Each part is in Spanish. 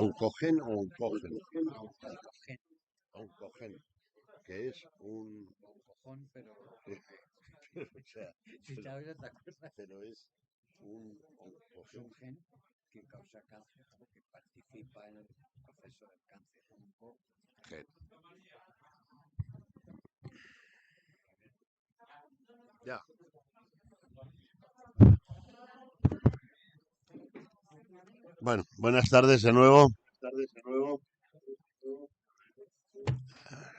oncogen o oncogen. Oncogen. Oncogen, que es un... Oncojón, pero... o sea, Si sabes otra cosa. pero es un Es oncogen. un gen que causa cáncer o que participa en el proceso del cáncer. Gen. Ya. Bueno, buenas tardes de nuevo.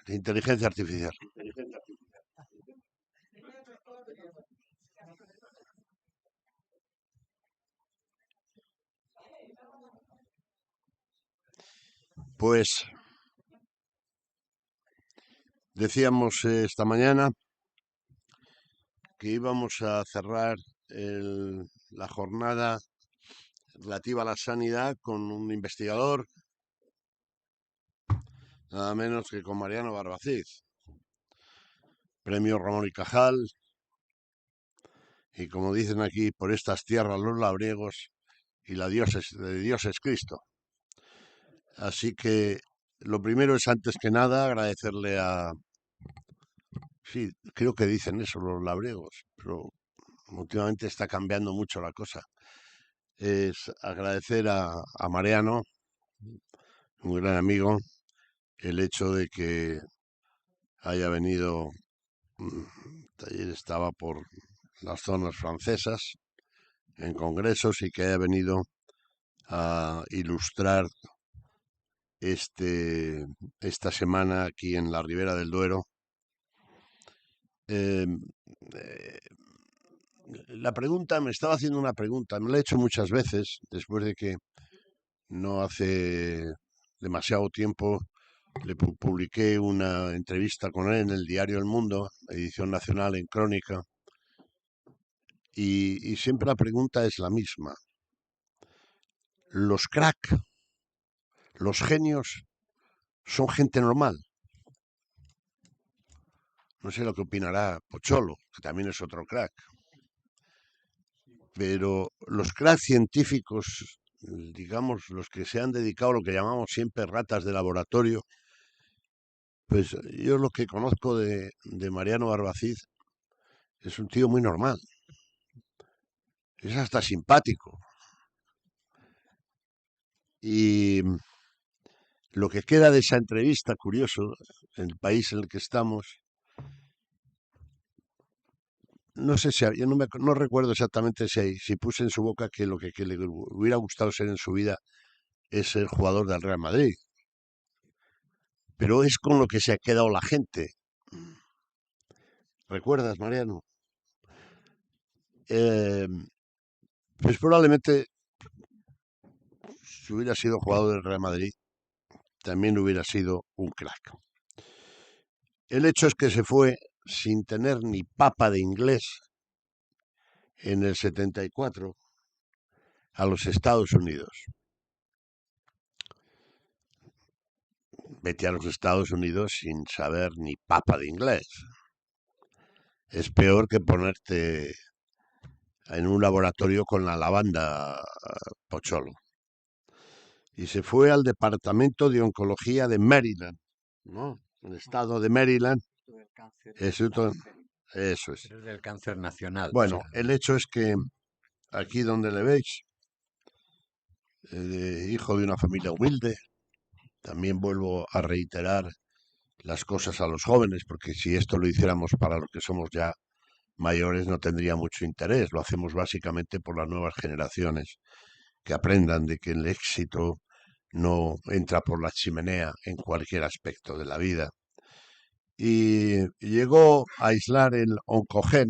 Inteligencia artificial. Pues decíamos esta mañana que íbamos a cerrar la jornada relativa a la sanidad con un investigador, nada menos que con Mariano Barbacid, premio Ramón y Cajal, y como dicen aquí, por estas tierras los labriegos, y de Dios es Cristo. Así que lo primero es, antes que nada, agradecerle a... Sí, creo que dicen eso los labriegos, pero últimamente está cambiando mucho la cosa. Es agradecer a Mariano, un gran amigo, el hecho de que haya venido. Ayer estaba por las zonas francesas en congresos y que haya venido a ilustrar esta semana aquí en la Ribera del Duero. Eh, eh, la pregunta, me estaba haciendo una pregunta, me la he hecho muchas veces después de que no hace demasiado tiempo le publiqué una entrevista con él en el diario El Mundo, edición nacional en Crónica, y siempre la pregunta es la misma. Los crack, los genios, son gente normal. No sé lo que opinará Pocholo, que también es otro crack. Pero los cracks científicos, digamos, los que se han dedicado a lo que llamamos siempre ratas de laboratorio, pues yo lo que conozco de Mariano Barbacid es un tío muy normal. Es hasta simpático. Y lo que queda de esa entrevista, curioso, en el país en el que estamos, no sé si, yo no recuerdo exactamente si puse en su boca que lo que le hubiera gustado ser en su vida es ser jugador del Real Madrid. Pero es con lo que se ha quedado la gente. ¿Recuerdas, Mariano? Pues probablemente, si hubiera sido jugador del Real Madrid, también hubiera sido un crack. El hecho es que se fue sin tener ni papa de inglés en el 74 a los Estados Unidos. Vete a los Estados Unidos sin saber ni papa de inglés. Es peor que ponerte en un laboratorio con la lavanda, Pocholo. Y se fue al Departamento de Oncología de Maryland, ¿no? El estado de Maryland. Eso es. Pero es del cáncer nacional. Bueno, el hecho es que aquí donde le veis, hijo de una familia humilde, también vuelvo a reiterar las cosas a los jóvenes, porque si esto lo hiciéramos para los que somos ya mayores no tendría mucho interés. Lo hacemos básicamente por las nuevas generaciones, que aprendan de que el éxito no entra por la chimenea en cualquier aspecto de la vida. Y llegó a aislar el oncogen,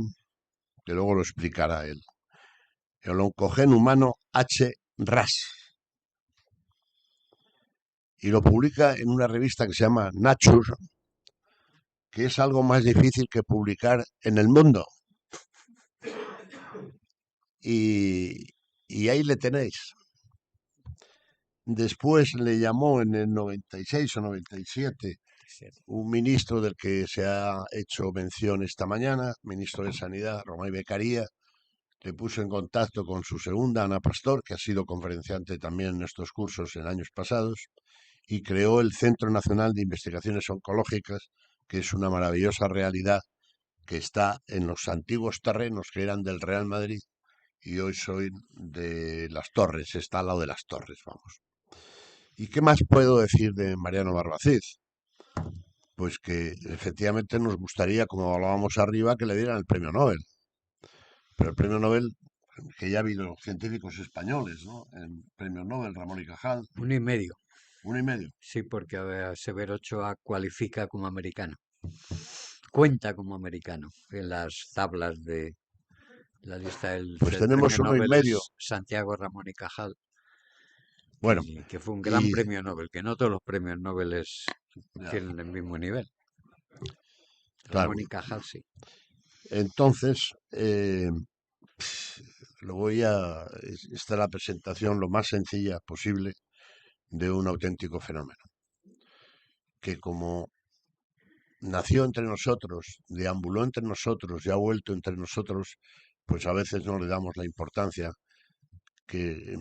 que luego lo explicará él, el oncogen humano HRAS, y lo publica en una revista que se llama Nature, que es algo más difícil que publicar en el mundo. Y ahí le tenéis. Después le llamó en el 96 o 97 un ministro del que se ha hecho mención esta mañana, ministro de Sanidad, Romay Beccaria, le puso en contacto con su segunda, Ana Pastor, que ha sido conferenciante también en estos cursos en años pasados, y creó el Centro Nacional de Investigaciones Oncológicas, que es una maravillosa realidad que está en los antiguos terrenos que eran del Real Madrid y hoy soy de Las Torres, está al lado de Las Torres, vamos. ¿Y qué más puedo decir de Mariano Barbacid? Pues que efectivamente nos gustaría, como hablábamos arriba, que le dieran el premio Nobel. Pero el premio Nobel, que ya ha habido científicos españoles, ¿no? En premio Nobel, Ramón y Cajal, 1,5. 1,5. Sí, porque Severo Ochoa cualifica como americano. Cuenta como americano en las tablas de la lista Pues del premio tenemos uno y Nobel medio. es Santiago Ramón y Cajal, Bueno, que fue un gran y premio Nobel, que no todos los premios Nobel ya, tienen el mismo nivel. claro. Ramón y Cajal sí. Entonces, esta es la presentación lo más sencilla posible de un auténtico fenómeno, que como nació entre nosotros, deambuló entre nosotros y ha vuelto entre nosotros, pues a veces no le damos la importancia que,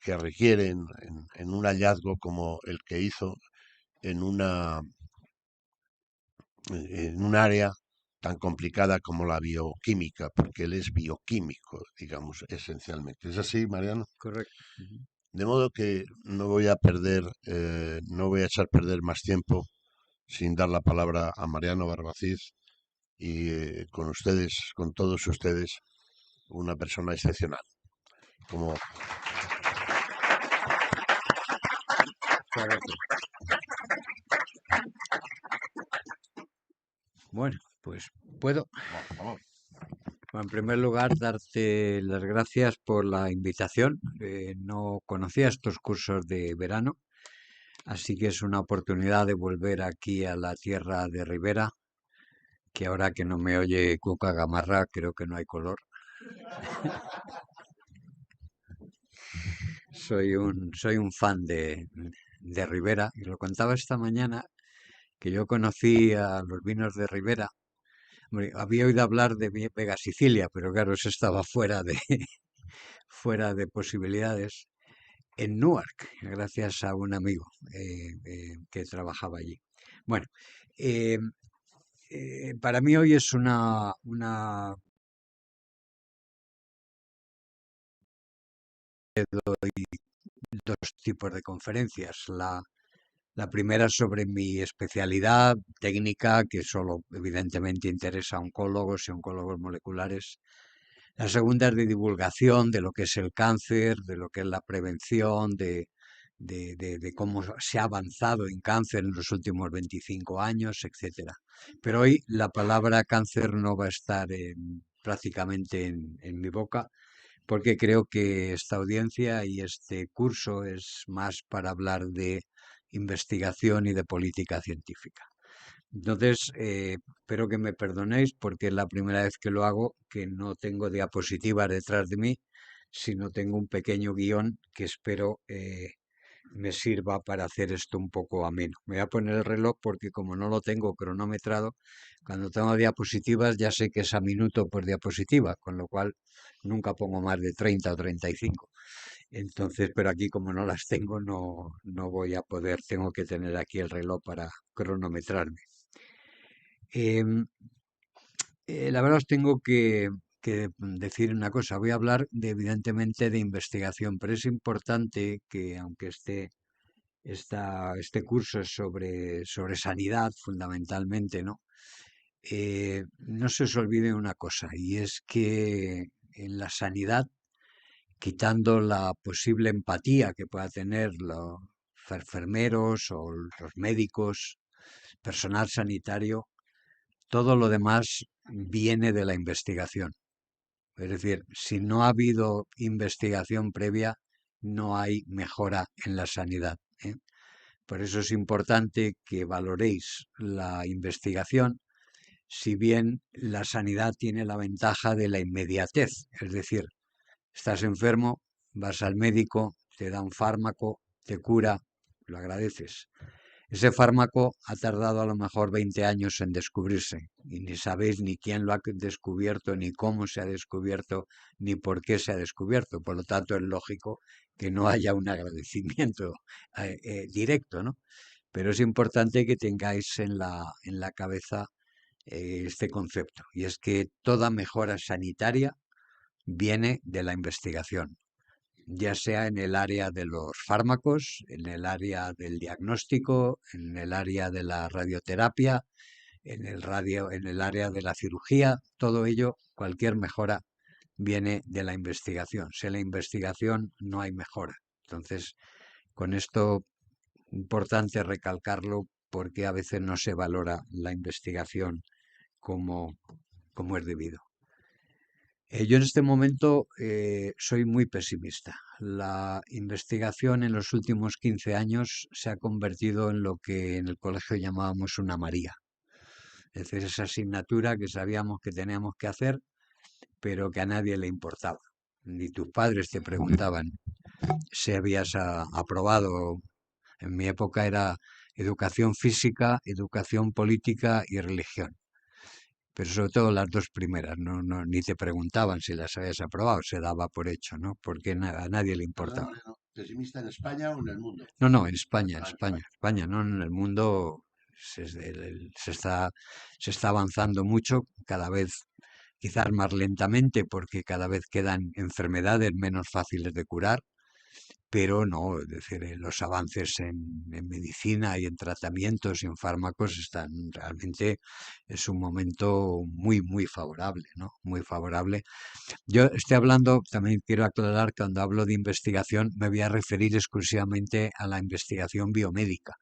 que requiere en un hallazgo como el que hizo en en un área tan complicada como la bioquímica, porque él es bioquímico, digamos, esencialmente. ¿Es así, Mariano? Correcto. Ujú. De modo que no voy a perder, no voy a echar perder más tiempo sin dar la palabra a Mariano Barbacid y con ustedes, con todos ustedes, una persona excepcional. Como Correcto. Bueno, pues puedo. por favor. Bueno, en primer lugar, darte las gracias por la invitación. No conocía estos cursos de verano, así que es una oportunidad de volver aquí a la tierra de Ribera, que ahora que no me oye Cuca Gamarra, creo que no hay color. Soy un fan de Ribera y lo contaba esta mañana que yo conocí a los vinos de Ribera. Hombre, había oído hablar de Vega Sicilia, pero claro, eso estaba fuera de posibilidades. En Newark, gracias a un amigo que trabajaba allí. Bueno, eh, para mí hoy es una dos tipos de conferencias. La primera sobre mi especialidad técnica, que solo evidentemente interesa a oncólogos y oncólogos moleculares. La segunda es de divulgación de lo que es el cáncer, de lo que es la prevención, de cómo se ha avanzado en cáncer en los últimos 25 años, etcétera. Pero hoy la palabra cáncer no va a estar prácticamente en mi boca, porque creo que esta audiencia y este curso es más para hablar de investigación y de política científica. Entonces, espero que me perdonéis porque es la primera vez que lo hago, que no tengo diapositivas detrás de mí, sino tengo un pequeño guión que espero me sirva para hacer esto un poco ameno. Me voy a poner el reloj porque como no lo tengo cronometrado, cuando tengo diapositivas ya sé que es a minuto por diapositiva, con lo cual nunca pongo más de 30 o 35. Entonces, pero aquí como no las tengo, no voy a poder, tengo que tener aquí el reloj para cronometrarme. Em, la verdad os tengo que decir una cosa. Voy a hablar evidentemente de investigación, pero es importante que aunque este curso es sobre sanidad fundamentalmente, ¿no? No se os olvide una cosa, y es que en la sanidad, quitando la posible empatía que pueda tener los enfermeros o los médicos, personal sanitario, todo lo demás viene de la investigación. Es decir, si no ha habido investigación previa, no hay mejora en la sanidad, ¿eh? Por eso es importante que valoréis la investigación, si bien la sanidad tiene la ventaja de la inmediatez. Es decir, estás enfermo, vas al médico, te da un fármaco, te cura, lo agradeces. Ese fármaco ha tardado a lo mejor 20 años en descubrirse y ni sabéis ni quién lo ha descubierto, ni cómo se ha descubierto, ni por qué se ha descubierto. Por lo tanto, es lógico que no haya un agradecimiento directo, ¿no? Pero es importante que tengáis en la cabeza este concepto, y es que toda mejora sanitaria viene de la investigación, ya sea en el área de los fármacos, en el área del diagnóstico, en el área de la radioterapia, en el área de la cirugía. Todo ello, cualquier mejora viene de la investigación. Sin la investigación no hay mejora. Entonces, con esto, importante recalcarlo porque a veces no se valora la investigación como, como es debido. Yo en este momento soy muy pesimista. La investigación en los últimos 15 años se ha convertido en lo que en el colegio llamábamos una María. Es decir, esa asignatura que sabíamos que teníamos que hacer, pero que a nadie le importaba. Ni tus padres te preguntaban si habías aprobado. En mi época era educación física, educación política y religión. Pero sobre todo las dos primeras, ni te preguntaban si las habías aprobado, se daba por hecho, ¿no? Porque a nadie le importaba. Perdóname, ¿no? ¿Pesimista en España o en el mundo? No, no, en España, en Ah, en España, España. España, no en el mundo se se está avanzando mucho, cada vez quizás más lentamente, porque cada vez quedan enfermedades menos fáciles de curar, pero no, es decir, los avances en medicina y en tratamientos y en fármacos están realmente, es un momento muy, muy favorable, ¿no? Muy favorable. Yo estoy hablando, también quiero aclarar, cuando hablo de investigación, me voy a referir exclusivamente a la investigación biomédica.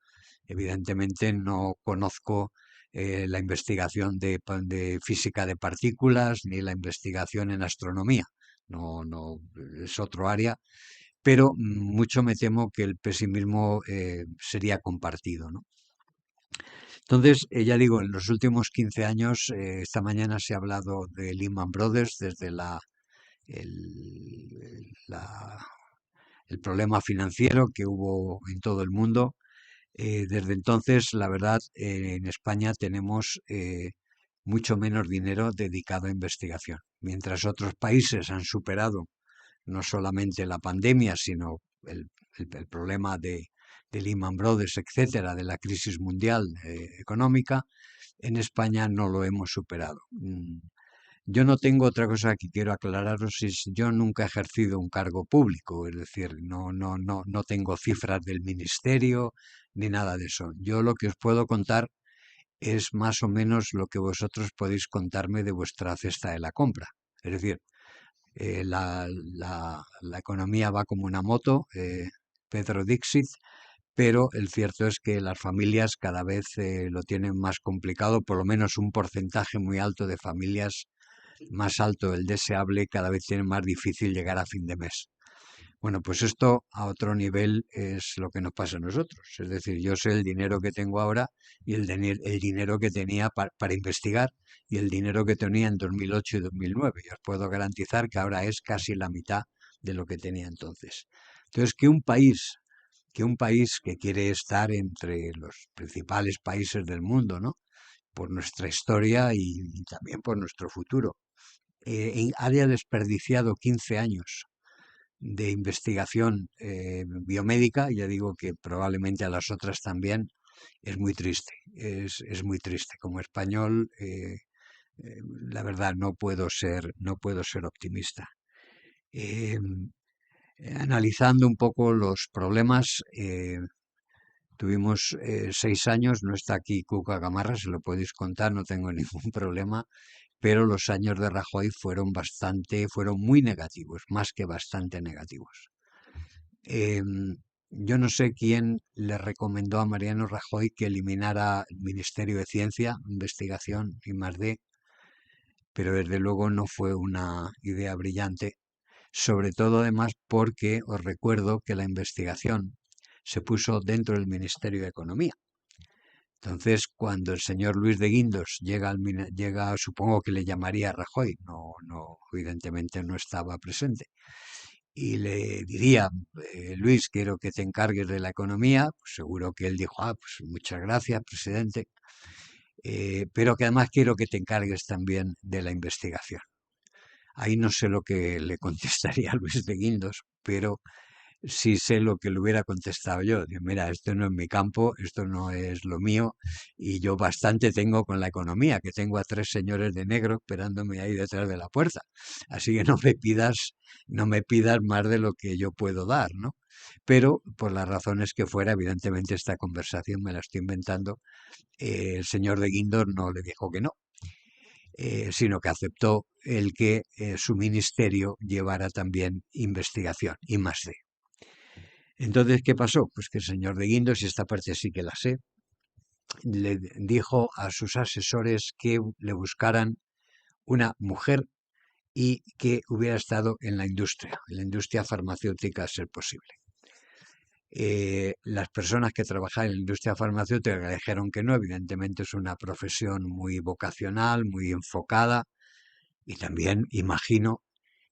Evidentemente no conozco la investigación de física de partículas ni la investigación en astronomía. No, no, es otro área, pero mucho me temo que el pesimismo sería compartido, ¿no? Entonces, ya digo, en los últimos 15 años, esta mañana se ha hablado de Lehman Brothers desde el, la- el problema financiero que hubo en todo el mundo. Desde entonces, la verdad, en España tenemos mucho menos dinero dedicado a investigación. Mientras otros países han superado no solamente la pandemia, sino el problema de Lehman Brothers, etcétera, de la crisis mundial económica, en España no lo hemos superado. Yo no tengo otra cosa que quiero aclararos, es yo nunca he ejercido un cargo público, es decir, no tengo cifras del ministerio ni nada de eso. Yo lo que os puedo contar es más o menos lo que vosotros podéis contarme de vuestra cesta de la compra. Es decir, la economía va como una moto, Pedro Dixit, pero el cierto es que las familias cada vez lo tienen más complicado, por lo menos un porcentaje muy alto de familias, más alto del deseable, cada vez tienen más difícil llegar a fin de mes. Bueno, pues esto a otro nivel es lo que nos pasa a nosotros. Es decir, yo sé el dinero que tengo ahora y el dinero que tenía para investigar y el dinero que tenía en 2008 y 2009. Y os puedo garantizar que ahora es casi la mitad de lo que tenía entonces. Entonces, que un país que quiere estar entre los principales países del mundo, ¿no? Por nuestra historia y también por nuestro futuro, haya desperdiciado 15 años de investigación biomédica, ya digo que probablemente a las otras también, es muy triste, es muy triste. Como español, la verdad, no puedo ser optimista. Eh, Analizando un poco los problemas, tuvimos 6 años, no está aquí Cuca Gamarra, se lo podéis contar, no tengo ningún problema, pero los años de Rajoy fueron muy negativos, más que bastante negativos. Yo no sé quién le recomendó a Mariano Rajoy que eliminara el Ministerio de Ciencia, Investigación y +D, pero desde luego no fue una idea brillante, sobre todo además porque os recuerdo que la investigación se puso dentro del Ministerio de Economía. Entonces, cuando el señor Luis de Guindos llega, supongo que le llamaría a Rajoy, evidentemente no estaba presente, y le diría, Luis, quiero que te encargues de la economía, pues seguro que él dijo, pues muchas gracias, presidente, pero que además quiero que te encargues también de la investigación. Ahí no sé lo que le contestaría a Luis de Guindos, pero sí sé lo que le hubiera contestado yo. Digo, mira, esto no es mi campo, esto no es lo mío, y yo bastante tengo con la economía, que tengo a 3 señores de negro esperándome ahí detrás de la puerta. Así que no me pidas más de lo que yo puedo dar, ¿no? Pero por las razones que fuera, evidentemente esta conversación me la estoy inventando, el señor de Guindos no le dijo que no, sino que aceptó el que su ministerio llevara también investigación, y más de. Entonces, ¿qué pasó? Pues que el señor de Guindos, y esta parte sí que la sé, le dijo a sus asesores que le buscaran una mujer y que hubiera estado en la industria farmacéutica a ser posible. Las personas que trabajaban en la industria farmacéutica le dijeron que no, evidentemente es una profesión muy vocacional, muy enfocada, y también imagino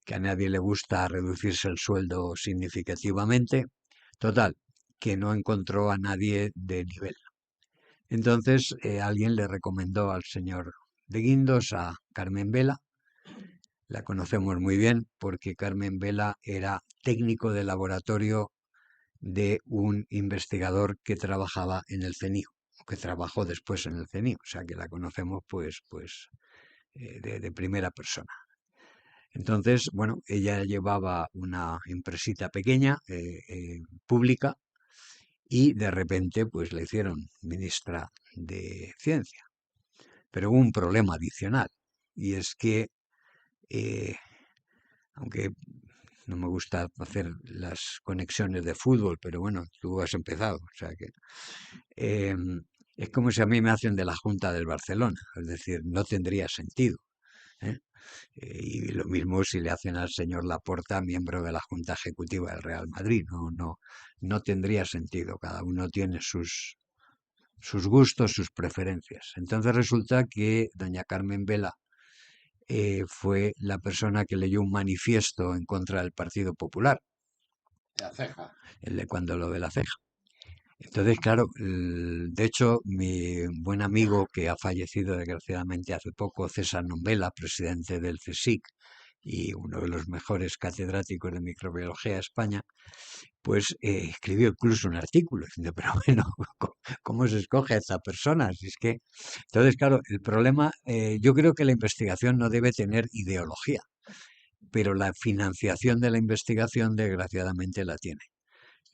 que a nadie le gusta reducirse el sueldo significativamente. Total, que no encontró a nadie de nivel. Entonces alguien le recomendó al señor de Guindos a Carmen Vela. La conocemos muy bien porque Carmen Vela era técnico de laboratorio de un investigador que trabajaba en el CENIO, o que trabajó después en el CENIO, o sea que la conocemos de primera persona. Entonces, bueno, ella llevaba una empresita pequeña, pública, y de repente pues le hicieron ministra de Ciencia. Pero hubo un problema adicional, y es que, aunque no me gusta hacer las conexiones de fútbol, pero bueno, tú has empezado, o sea que eh, es como si a mí me hacen de la Junta del Barcelona, es decir, no tendría sentido, ¿eh? Y lo mismo si le hacen al señor Laporta, miembro de la Junta Ejecutiva del Real Madrid, no tendría sentido, cada uno tiene sus gustos, sus preferencias. Entonces resulta que doña Carmen Vela fue la persona que leyó un manifiesto en contra del Partido Popular, La ceja. el de cuando lo de la ceja. Entonces, claro, de hecho, mi buen amigo que ha fallecido desgraciadamente hace poco, César Nombela, presidente del CSIC y uno de los mejores catedráticos de microbiología de España, pues escribió incluso un artículo diciendo, pero bueno, ¿cómo se escoge a esta persona? Si es que... Entonces, claro, el problema, yo creo que la investigación no debe tener ideología, pero la financiación de la investigación desgraciadamente la tiene.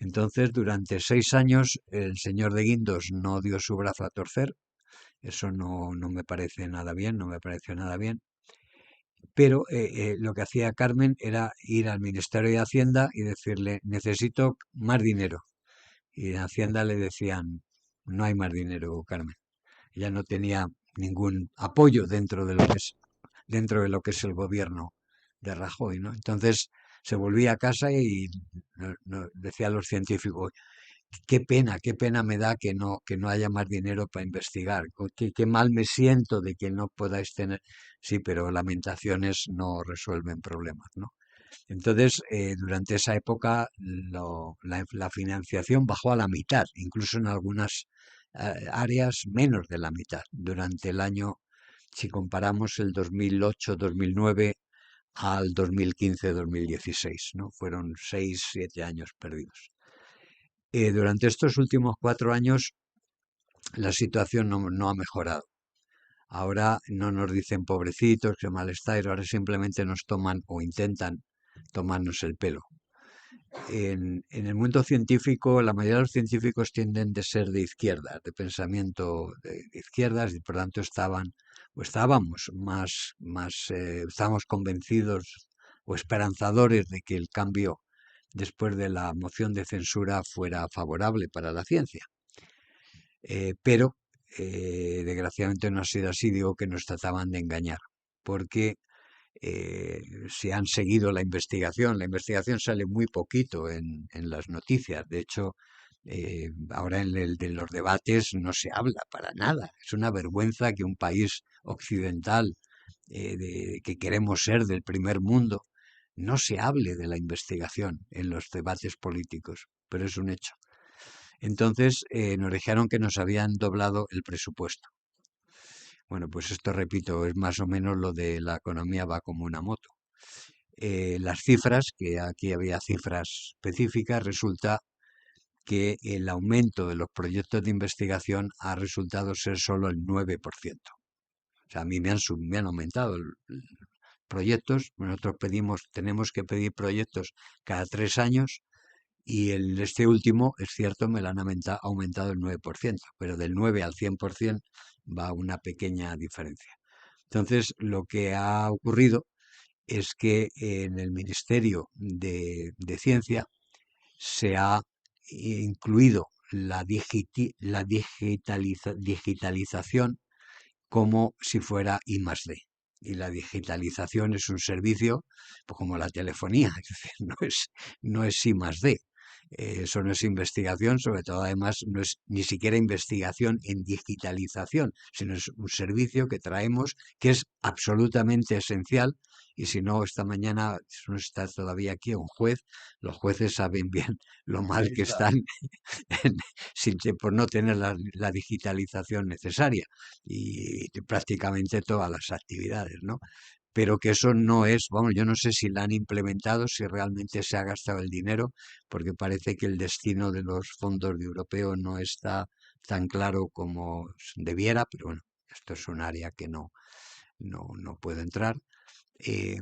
Entonces, durante 6 años, el señor de Guindos no dio su brazo a torcer. Eso no me parece nada bien, no me pareció nada bien. Pero lo que hacía Carmen era ir al Ministerio de Hacienda y decirle, necesito más dinero. Y en Hacienda le decían, no hay más dinero, Carmen. Ella no tenía ningún apoyo dentro de lo que es el gobierno de Rajoy, ¿no? Entonces se volvía a casa y decía a los científicos, qué pena me da que no haya más dinero para investigar, qué mal me siento de que no podáis tener. Sí, pero lamentaciones no resuelven problemas, ¿no? Entonces, durante esa época la financiación bajó a la mitad, incluso en algunas áreas menos de la mitad. Durante el año, si comparamos el 2008-2009 al 2015-2016, ¿no? Fueron 6-7 años perdidos. Durante estos últimos 4 años la situación no ha mejorado. Ahora no nos dicen pobrecitos, que mal estáis, ahora simplemente nos toman o intentan tomarnos el pelo. En el mundo científico, la mayoría de los científicos tienden de ser de izquierdas, de pensamiento de izquierdas, y por tanto estábamos estábamos convencidos o esperanzadores de que el cambio después de la moción de censura fuera favorable para la ciencia. Pero desgraciadamente no ha sido así, digo que nos trataban de engañar, porque si han seguido la investigación sale muy poquito en las noticias, de hecho ahora de los debates no se habla para nada, es una vergüenza que un país occidental que queremos ser del primer mundo no se hable de la investigación en los debates políticos, pero es un hecho. Entonces nos dijeron que nos habían doblado el presupuesto. Bueno, pues esto, repito, es más o menos lo de la economía va como una moto. Las cifras, que aquí había cifras específicas, resulta que el aumento de los proyectos de investigación ha resultado ser solo el 9%. O sea, a mí me han aumentado proyectos. Nosotros tenemos que pedir proyectos cada 3 años y este último, es cierto, me lo han aumentado el 9%, pero del 9 al 100% va una pequeña diferencia. Entonces, lo que ha ocurrido es que en el Ministerio de Ciencia se ha incluido la digitalización como si fuera I+D. Y la digitalización es un servicio pues, como la telefonía, es decir, no es I+D. Eso no es investigación, sobre todo además no es ni siquiera investigación en digitalización, sino es un servicio que traemos que es absolutamente esencial. Y si no, esta mañana no está todavía aquí un juez, los jueces saben bien lo mal Ahí que está. están por no tener la digitalización necesaria y prácticamente todas las actividades, ¿no? Pero que eso no es, vamos, yo no sé si la han implementado, si realmente se ha gastado el dinero, porque parece que el destino de los fondos de europeo no está tan claro como debiera, pero bueno, esto es un área que no puedo entrar. eh,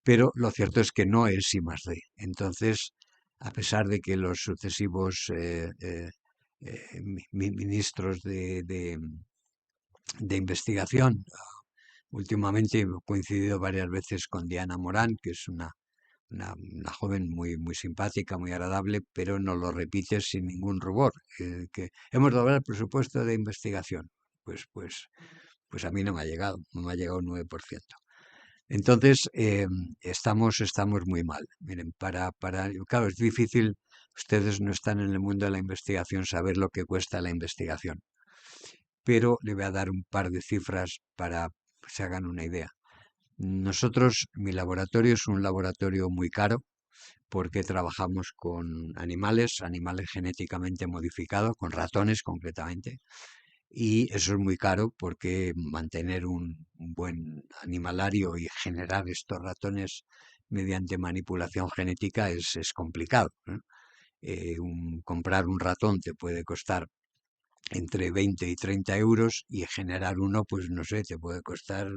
pero lo cierto es que no es I+D. Entonces, a pesar de que los sucesivos ministros de investigación, últimamente he coincidido varias veces con Diana Morán, que es una joven muy simpática, muy agradable, pero nos lo repite sin ningún rubor, que hemos doblado el presupuesto de investigación. Pues a mí no me ha llegado, no me ha llegado un 9%. Entonces, estamos muy mal. Miren, claro, es difícil, ustedes no están en el mundo de la investigación, saber lo que cuesta la investigación. Pero le voy a dar un par de cifras para que se hagan una idea. Nosotros, mi laboratorio es un laboratorio muy caro porque trabajamos con animales genéticamente modificados, con ratones concretamente, y eso es muy caro porque mantener un buen animalario y generar estos ratones mediante manipulación genética es complicado, ¿no? Comprar un ratón te puede costar entre 20 y 30 euros y generar uno, pues no sé, te puede costar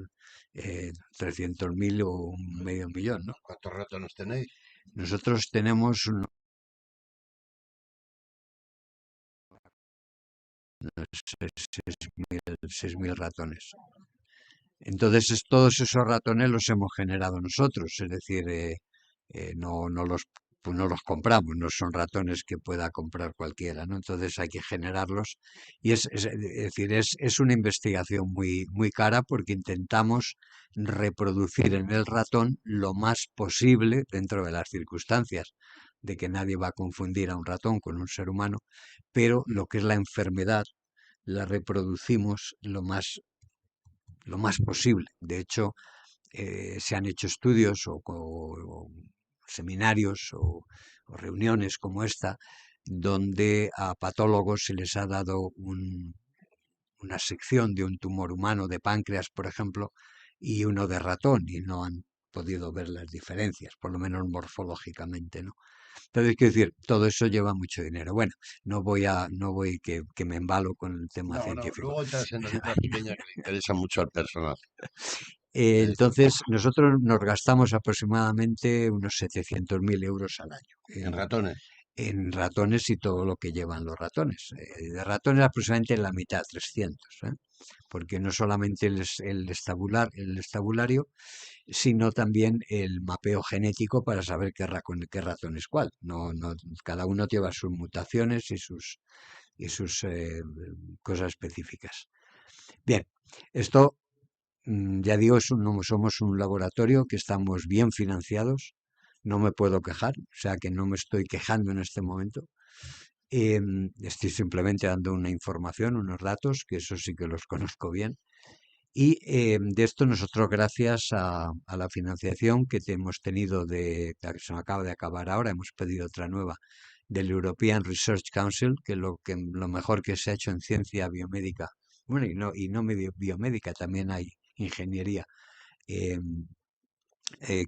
300.000 o un medio millón, ¿no? ¿Cuántos ratones tenéis? Nosotros tenemos unos 6.000 ratones. Entonces, todos esos ratones los hemos generado nosotros, es decir, pues no los compramos, no son ratones que pueda comprar cualquiera, ¿no? Entonces hay que generarlos y decir, es una investigación muy cara porque intentamos reproducir en el ratón lo más posible dentro de las circunstancias de que nadie va a confundir a un ratón con un ser humano, pero lo que es la enfermedad la reproducimos lo más posible. De hecho, se han hecho estudios o seminarios o reuniones como esta, donde a patólogos se les ha dado una sección de un tumor humano de páncreas, por ejemplo, y uno de ratón, y no han podido ver las diferencias, por lo menos morfológicamente, ¿no? Entonces, quiero decir, todo eso lleva mucho dinero. Bueno, no voy que me embalo con el tema No, científico. luego entras en la letra pequeña que le interesa mucho al personal. Entonces, nosotros nos gastamos aproximadamente unos 700.000 euros al año En ratones. en ratones y todo lo que llevan los ratones. De ratones aproximadamente la mitad, 300, ¿eh? Porque no solamente el estabulario, sino también el mapeo genético para saber qué ratón es cuál. Cada uno lleva sus mutaciones y sus cosas específicas. Bien, esto ya digo, somos un laboratorio que estamos bien financiados, no me puedo quejar, o sea que no me estoy quejando en este momento. Estoy simplemente dando una información, unos datos, que eso sí que los conozco bien. Y de esto nosotros, gracias a la financiación que hemos tenido la que se nos acaba de acabar ahora, hemos pedido otra nueva del European Research Council, lo mejor que se ha hecho en ciencia biomédica, bueno, y no biomédica, también hay ingeniería, eh,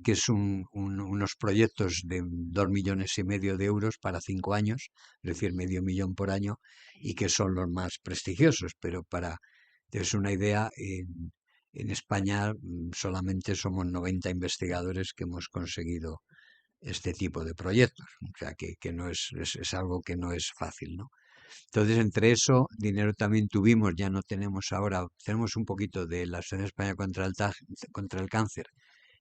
que es unos proyectos de 2,5 millones de euros para 5 años, es decir, medio millón por año, y que son los más prestigiosos. Pero para tener una idea, en España solamente somos 90 investigadores que hemos conseguido este tipo de proyectos. O sea, que no es algo que no es fácil, ¿no? Entonces, entre eso, dinero también tuvimos, ya no tenemos ahora, tenemos un poquito de la Asociación Española contra el Cáncer,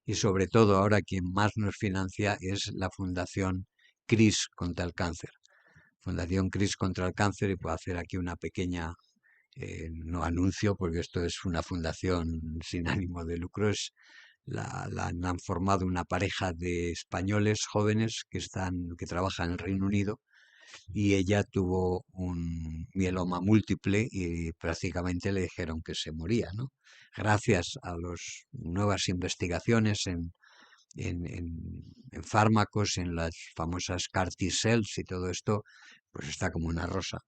y sobre todo ahora quien más nos financia es la Fundación CRIS contra el Cáncer. Fundación CRIS contra el Cáncer, y puedo hacer aquí una pequeña, no anuncio, porque esto es una fundación sin ánimo de lucro, han formado una pareja de españoles jóvenes que trabajan en el Reino Unido, y ella tuvo un mieloma múltiple y prácticamente le dijeron que se moría, ¿no? Gracias a las nuevas investigaciones en fármacos, en las famosas CAR T-cells y todo esto, pues está como una rosa.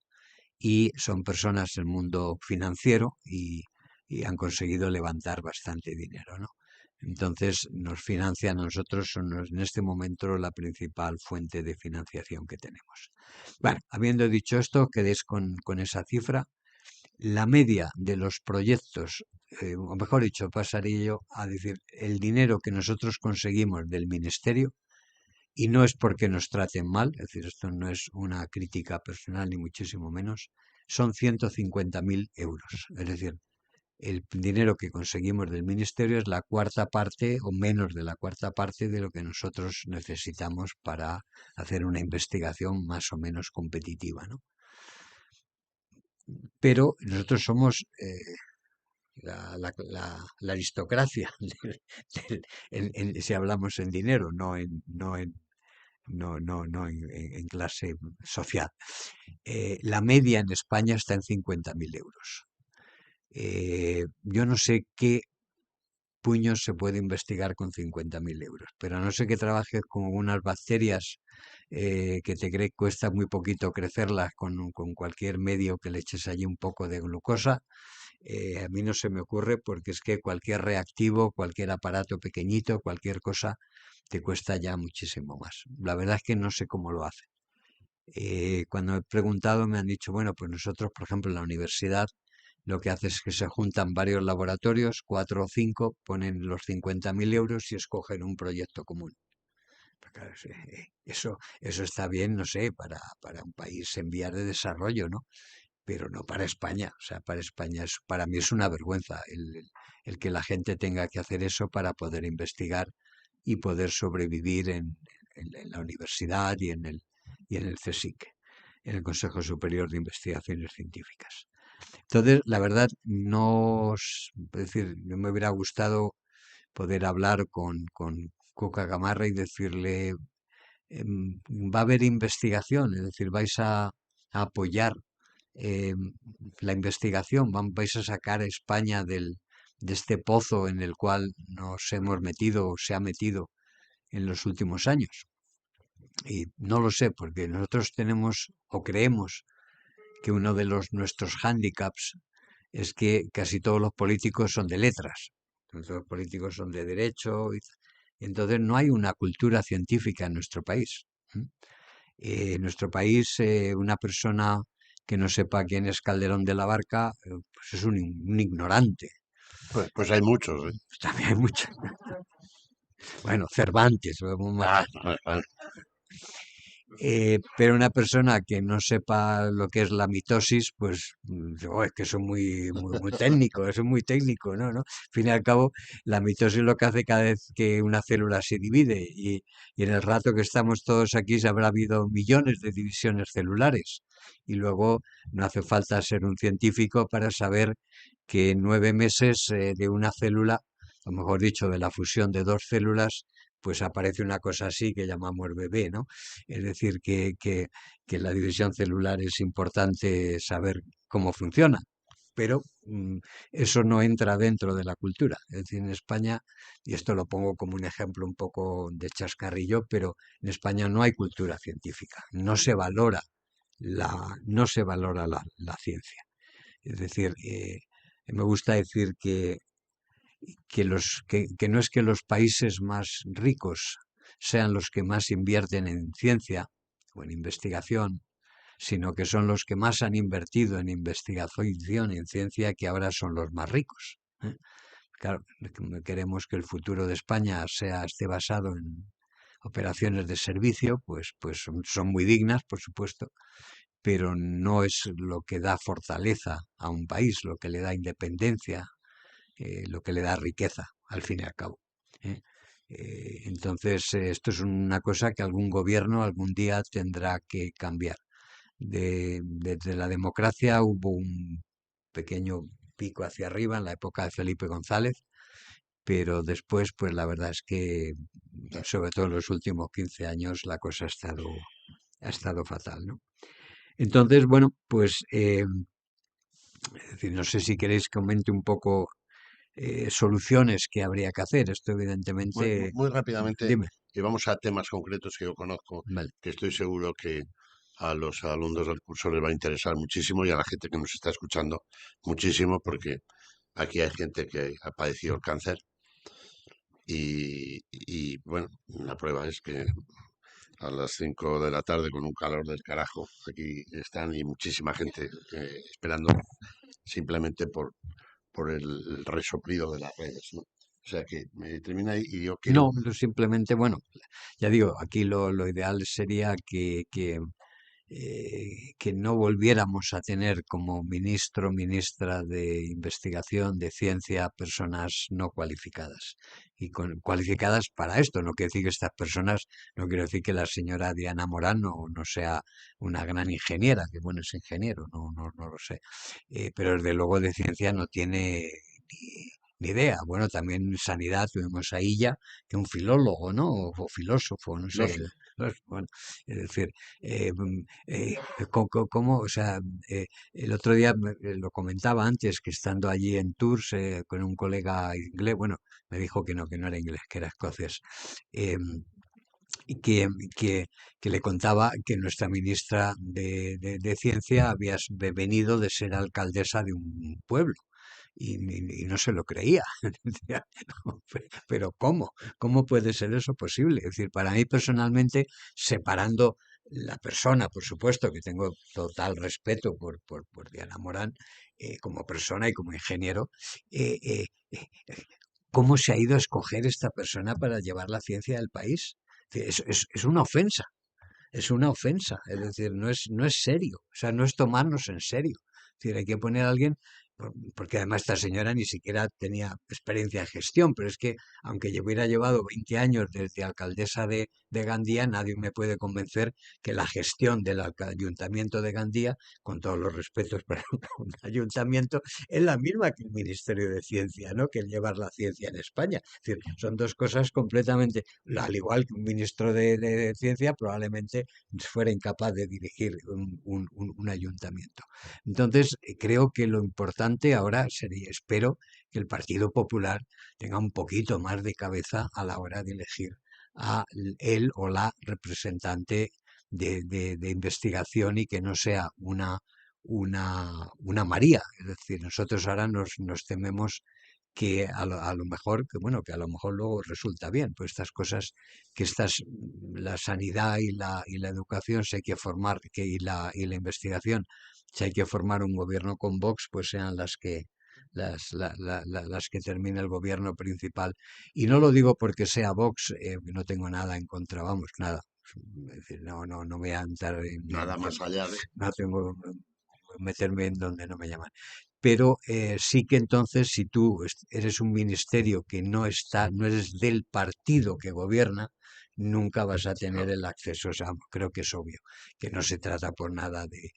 Y son personas del mundo financiero y han conseguido levantar bastante dinero, ¿no? Entonces nos financian a nosotros, son en este momento la principal fuente de financiación que tenemos. Bueno, habiendo dicho esto, quedéis con esa cifra. La media de los proyectos, o mejor dicho, pasaría yo a decir, el dinero que nosotros conseguimos del ministerio, y no es porque nos traten mal, es decir, esto no es una crítica personal ni muchísimo menos, son 150.000 euros. Es decir, el dinero que conseguimos del ministerio es la cuarta parte o menos de la cuarta parte de lo que nosotros necesitamos para hacer una investigación más o menos competitiva, ¿no? Pero nosotros somos la aristocracia, si hablamos en dinero, no en clase social. La media en España está en 50.000 euros. Yo no sé qué puños se puede investigar con 50.000 euros, pero a no ser que trabajes con unas bacterias que cuesta muy poquito crecerlas con cualquier medio que le eches allí un poco de glucosa. A mí no se me ocurre, porque es que cualquier reactivo, cualquier aparato pequeñito, cualquier cosa, te cuesta ya muchísimo más. La verdad es que no sé cómo lo hacen. Cuando he preguntado me han dicho, bueno, pues nosotros, por ejemplo, en la universidad lo que hace es que se juntan varios laboratorios, 4 o 5, ponen los 50.000 euros y escogen un proyecto común. Pero claro, eso está bien, no sé, para un país en vías de desarrollo, ¿no? Pero no para España. O sea, para España para mí es una vergüenza el que la gente tenga que hacer eso para poder investigar y poder sobrevivir en la universidad y en el CSIC, en el Consejo Superior de Investigaciones Científicas. Entonces, la verdad, es decir, no me hubiera gustado poder hablar con Cuca Gamarra y decirle, va a haber investigación, es decir, vais a apoyar la investigación, vais a sacar a España de este pozo en el cual nos hemos metido o se ha metido en los últimos años. Y no lo sé, porque nosotros tenemos o creemos que uno de nuestros hándicaps es que casi todos los políticos son de letras, todos los políticos son de derecho, y entonces no hay una cultura científica en nuestro país. En nuestro país, una persona que no sepa quién es Calderón de la Barca, pues es un ignorante. Pues hay muchos, ¿eh? También hay muchos. Bueno, Cervantes, Ah, bueno. pero una persona que no sepa lo que es la mitosis, pues es que eso es muy técnico, eso es muy técnico, ¿no? ¿No? Al fin y al cabo, la mitosis es lo que hace cada vez que una célula se divide, y en el rato que estamos todos aquí se habrá habido millones de divisiones celulares, y luego no hace falta ser un científico para saber que en 9 meses de una célula, o mejor dicho, de la fusión de dos células, pues aparece una cosa así que llamamos bebé, ¿no? Es decir, que la división celular es importante saber cómo funciona, pero eso no entra dentro de la cultura. Es decir, en España, y esto lo pongo como un ejemplo un poco de chascarrillo, pero en España no hay cultura científica, no se valora la ciencia. Es decir, me gusta decir que no es que los países más ricos sean los que más invierten en ciencia o en investigación, sino que son los que más han invertido en investigación y en ciencia, que ahora son los más ricos, ¿eh? Claro, queremos que el futuro de España esté basado en operaciones de servicio, pues son muy dignas, por supuesto, pero no es lo que da fortaleza a un país, lo que le da independencia, lo que le da riqueza, al fin y al cabo, ¿eh? Entonces, esto es una cosa que algún gobierno algún día tendrá que cambiar. Desde la democracia hubo un pequeño pico hacia arriba en la época de Felipe González, pero después, pues la verdad es que, sobre todo en los últimos 15 años, la cosa ha estado fatal, ¿no? Entonces, bueno, pues es decir, no sé si queréis que comente un poco soluciones que habría que hacer. Esto evidentemente, Muy rápidamente, dime. y vamos a temas concretos que yo conozco, Vale. que estoy seguro que a los alumnos del curso les va a interesar muchísimo y a la gente que nos está escuchando muchísimo, porque aquí hay gente que ha padecido el cáncer bueno, la prueba es que a las 5 de la tarde con un calor del carajo, aquí están y muchísima gente esperando simplemente por el resoplido de las redes, ¿no? O sea que me termina ahí y yo quiero. No, simplemente, bueno, ya digo, aquí lo ideal sería que no volviéramos a tener como ministro, ministra de investigación, de ciencia, personas no cualificadas. Y cualificadas para esto, no quiere decir que estas personas, no quiero decir que la señora Diana Morán no sea una gran ingeniera, que bueno, es ingeniero, no lo sé. Pero desde luego de ciencia no tiene ni idea. Bueno, también en sanidad tuvimos a Illa, que es un filólogo, ¿no? O filósofo, no sé. Filósofo. Bueno, es decir, cómo, o sea, el otro día lo comentaba antes, que estando allí en Tours con un colega inglés, bueno, me dijo que no era inglés, que era escocés, y que le contaba que nuestra ministra de Ciencia había venido de ser alcaldesa de un pueblo. Y no se lo creía. Decía, pero ¿cómo? ¿Cómo puede ser eso posible? Es decir, para mí personalmente, separando la persona, por supuesto, que tengo total respeto por Diana Morán, como persona y como ingeniero, eh, eh, eh, ¿cómo se ha ido a escoger esta persona para llevar la ciencia del país? Es una ofensa. Es una ofensa, es decir, no es serio, o sea, no es tomarnos en serio. Es decir, hay que poner a alguien, porque además esta señora ni siquiera tenía experiencia en gestión, pero es que aunque yo hubiera llevado 20 años desde alcaldesa de Gandía, nadie me puede convencer que la gestión del ayuntamiento de Gandía, con todos los respetos para un ayuntamiento, es la misma que el Ministerio de Ciencia, ¿no? Que el llevar la ciencia en España. Es decir, son dos cosas completamente, al igual que un ministro de Ciencia probablemente fuera incapaz de dirigir un ayuntamiento. Entonces, creo que lo importante ahora sería, espero que el Partido Popular tenga un poquito más de cabeza a la hora de elegir a él o la representante de investigación, y que no sea una María. Es decir, nosotros ahora nos tememos que a lo mejor, que bueno, que a lo mejor luego resulta bien, pues estas cosas, la sanidad y la educación se hay que formar, y la investigación, si hay que formar un gobierno con Vox, pues sean las que termine el gobierno principal. Y no lo digo porque sea Vox, no tengo nada en contra, vamos, nada. Es decir, no voy a entrar Nada más allá de. no tengo meterme en donde no me llaman. Pero sí que entonces, si tú eres un ministerio que no eres del partido que gobierna, nunca vas a tener Claro. el acceso. O sea, creo que es obvio que no se trata por nada de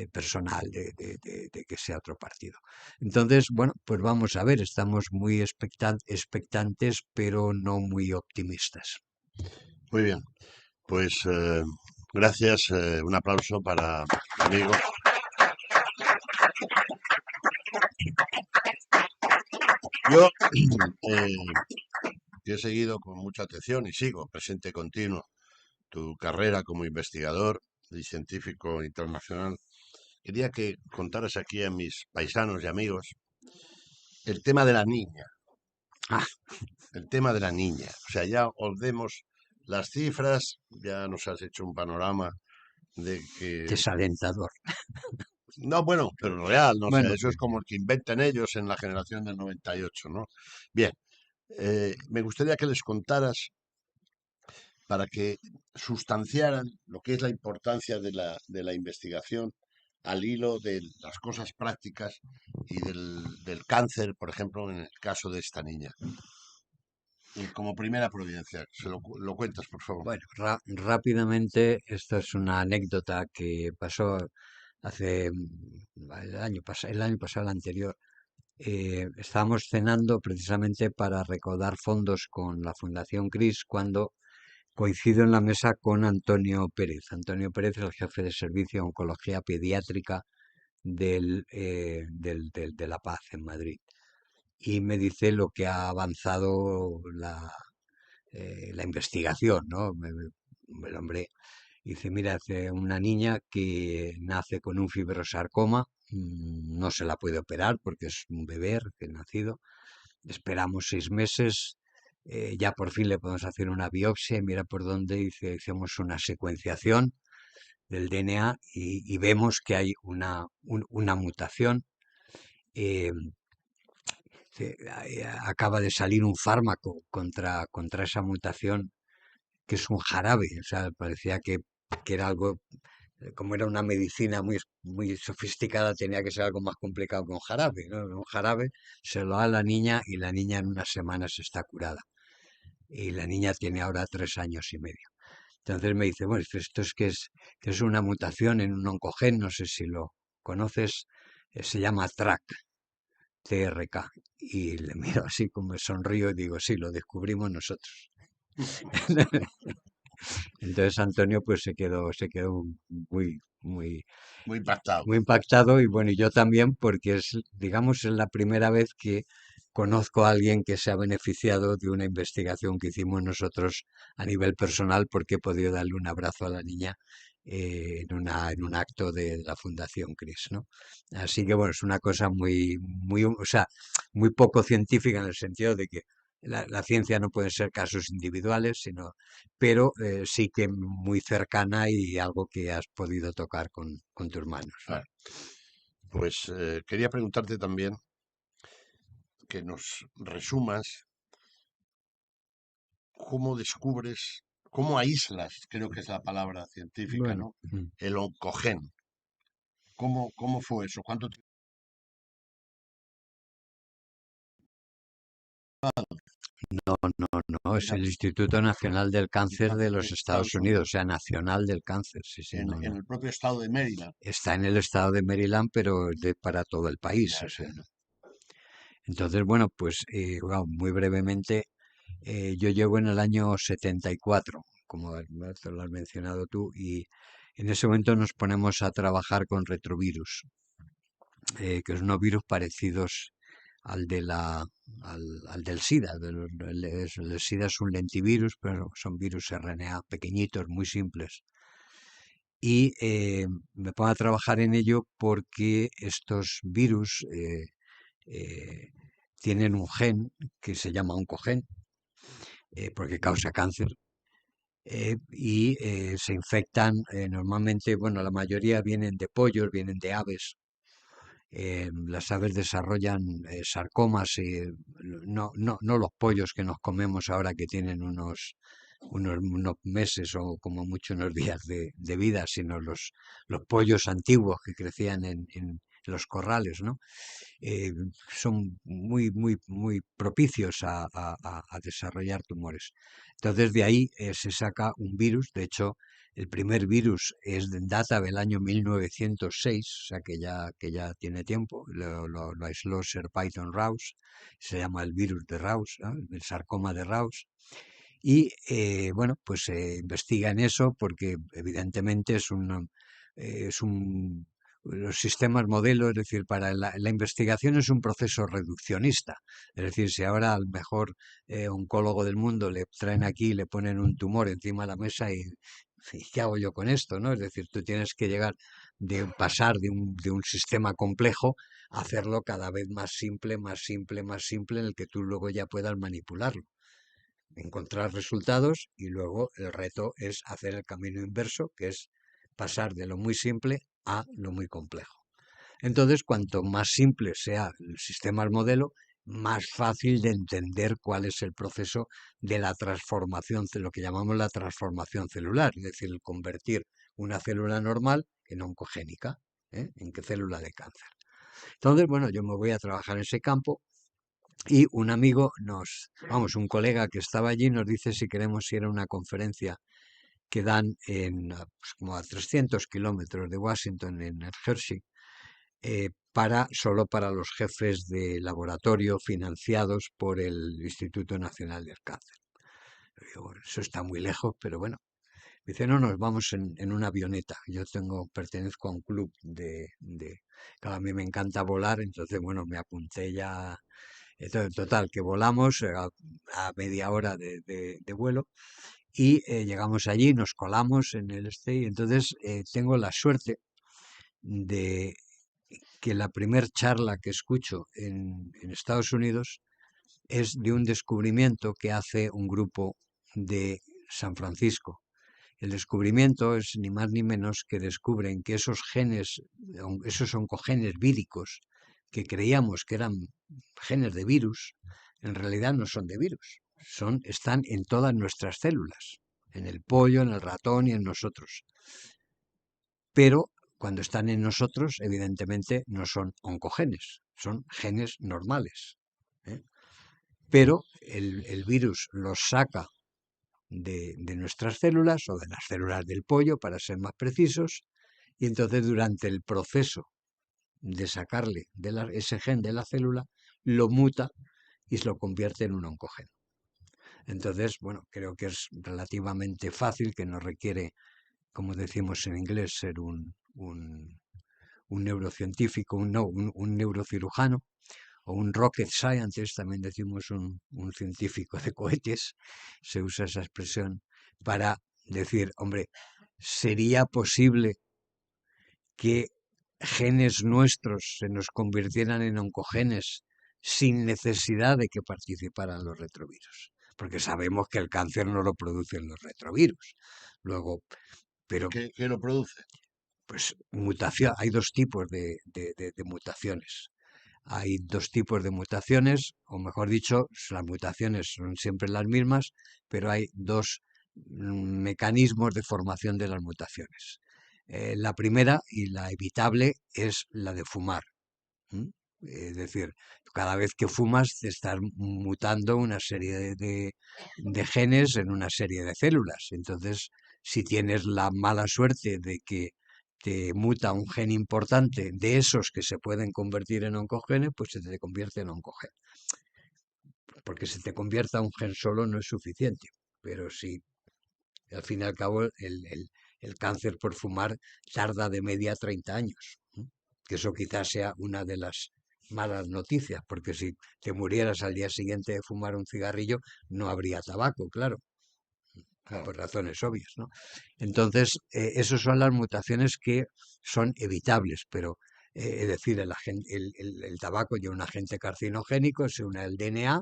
personal, de que sea otro partido. Entonces, bueno, pues vamos a ver, estamos muy expectantes, pero no muy optimistas. Muy bien. Pues gracias. Un aplauso para mi amigo. Yo, eh, que he seguido con mucha atención y sigo presente continuo tu carrera como investigador y científico internacional, quería que contaras aquí a mis paisanos y amigos el tema de la niña, Ah, el tema de la niña. O sea, ya olvidemos las cifras, ya nos has hecho un panorama de que... desalentador. No, bueno, pero real, ¿no? O sea, Bueno, eso es como el que inventan ellos en la generación del 98, ¿no? Bien, me gustaría que les contaras para que sustanciaran lo que es la importancia de la investigación al hilo de las cosas prácticas y del cáncer, por ejemplo, en el caso de esta niña. Y como primera providencia, lo cuentas, por favor. bueno, rápidamente, esta es una anécdota que pasó hace el año pasado, el anterior. Estábamos cenando precisamente para recaudar fondos con la Fundación CRIS cuando coincido en la mesa con Antonio Pérez. Antonio Pérez es el jefe de servicio de oncología pediátrica de La Paz en Madrid. Y me dice lo que ha avanzado la investigación, ¿no? El hombre dice, mira, hace una niña que nace con un fibrosarcoma, no se la puede operar porque es un bebé recién nacido. Esperamos 6 meses, ya por fin le podemos hacer una biopsia y mira por dónde dice, hicimos una secuenciación del DNA y vemos que hay una mutación. eh, Acaba de salir un fármaco contra esa mutación que es un jarabe, o sea, parecía que era algo, como era una medicina muy sofisticada, tenía que ser algo más complicado que un jarabe, ¿no? Un jarabe se lo da a la niña y la niña en unas semanas está curada. Y la niña tiene ahora 3 años y medio. Entonces me dice, bueno, esto es que es una mutación en un oncogen, no sé si lo conoces, se llama TRK. Y le miro así como me sonrío y digo, sí, lo descubrimos nosotros. Entonces Antonio pues se quedó muy, Muy impactado. muy impactado y bueno, y yo también porque digamos, es la primera vez que conozco a alguien que se ha beneficiado de una investigación que hicimos nosotros a nivel personal porque he podido darle un abrazo a la niña en un acto de la Fundación CRIS, ¿no? Así que bueno, es una cosa o sea, muy poco científica en el sentido de que la ciencia no pueden ser casos individuales, pero sí que muy cercana y algo que has podido tocar con tus manos, ¿no? Ah, pues quería preguntarte también que nos resumas cómo descubres, cómo aíslas, creo que es la palabra científica, Bueno, ¿no? El oncogen. ¿Cómo fue eso? ¿Cuánto tiempo? no, es el Instituto Nacional del Cáncer de los Estados Estados Unidos, Unidos, o sea, Nacional del Cáncer, sí, sí, en no. el propio estado de Maryland. Está en el estado de Maryland, pero para todo el país, Ya, o sea, ya. ¿no? Entonces, bueno, pues bueno, muy brevemente, yo llego en el año 74, como esto lo has mencionado tú, y en ese momento nos ponemos a trabajar con retrovirus, que son unos virus parecidos al al del SIDA. El SIDA es un lentivirus, pero son virus RNA pequeñitos, muy simples. Y me pongo a trabajar en ello porque estos virus eh, tienen un gen que se llama oncogen, porque causa cáncer. Se infectan normalmente, bueno, la mayoría vienen de pollos, vienen de aves. Las aves desarrollan sarcomas, no los pollos que nos comemos ahora que tienen unos meses o como mucho unos días de vida, sino los pollos antiguos que crecían en los corrales, ¿no? eh, Son muy propicios a desarrollar tumores. Entonces de ahí se saca un virus, de hecho el primer virus data del año 1906, o sea que ya tiene tiempo, lo aisló Sir Python Rouse, se llama el virus de Rouse, ¿no? El sarcoma de Rouse. Y bueno, pues se investiga en eso porque evidentemente es un los sistemas modelo, es decir, para la investigación es un proceso reduccionista. Es decir, si ahora al mejor oncólogo del mundo le traen aquí y le ponen un tumor encima de la mesa ¿y qué hago yo con esto? ¿No? Es decir, tú tienes que llegar de pasar de un sistema complejo a hacerlo cada vez más simple, más simple, más simple, en el que tú luego ya puedas manipularlo, encontrar resultados, y luego el reto es hacer el camino inverso, que es pasar de lo muy simple a lo muy complejo. Entonces, cuanto más simple sea el sistema modelo, más fácil de entender cuál es el proceso de la transformación, lo que llamamos la transformación celular, es decir, el convertir una célula normal en oncogénica, en célula de cáncer. Entonces, bueno, yo me voy a trabajar en ese campo y un amigo un colega que estaba allí nos dice si queremos ir a una conferencia que dan pues como a 300 kilómetros de Washington, en el Hershey, solo para los jefes de laboratorio financiados por el Instituto Nacional del Cáncer. Digo, bueno, eso está muy lejos, pero bueno. Dice, no, nos vamos en una avioneta. Yo pertenezco a un club claro, a mí me encanta volar, entonces, bueno, me apunté ya. Total, que volamos a media hora de vuelo y llegamos allí, nos colamos en el y entonces tengo la suerte de que la primer charla que escucho en Estados Unidos es de un descubrimiento que hace un grupo de San Francisco. El descubrimiento es ni más ni menos que descubren que esos genes, esos oncogenes víricos, que creíamos que eran genes de virus, en realidad no son de virus, están en todas nuestras células, en el pollo, en el ratón y en nosotros. Pero cuando están en nosotros, evidentemente no son oncogenes, son genes normales. Pero el virus los saca de nuestras células o de las células del pollo, para ser más precisos, y entonces durante el proceso de sacarle ese gen de la célula, lo muta y se lo convierte en un oncogeno. Entonces, bueno, creo que es relativamente fácil, que no requiere, como decimos en inglés, ser un neurocientífico, un neurocirujano, o un rocket scientist, también decimos un científico de cohetes, se usa esa expresión, para decir, hombre, ¿sería posible que genes nuestros se nos convirtieran en oncogenes sin necesidad de que participaran los retrovirus? Porque sabemos que el cáncer no lo producen los retrovirus. Luego, pero ¿Qué lo produce? pues mutación, hay dos tipos de mutaciones. Hay dos tipos de mutaciones, o mejor dicho, las mutaciones son siempre las mismas, pero hay dos mecanismos de formación de las mutaciones. La primera, y la evitable, es la de fumar. Es decir, cada vez que fumas te estás mutando una serie de genes en una serie de células. Entonces, si tienes la mala suerte de que te muta un gen importante de esos que se pueden convertir en oncogenes, pues se te convierte en oncogen. Porque se te convierta un gen solo no es suficiente. Pero si al fin y al cabo el cáncer por fumar tarda de media 30 años. Que eso quizás sea una de las malas noticias, porque si te murieras al día siguiente de fumar un cigarrillo, no habría tabaco, claro. Por razones obvias, ¿no? Entonces, esas son las mutaciones que son evitables, pero es decir, el tabaco lleva un agente carcinogénico, se une al DNA,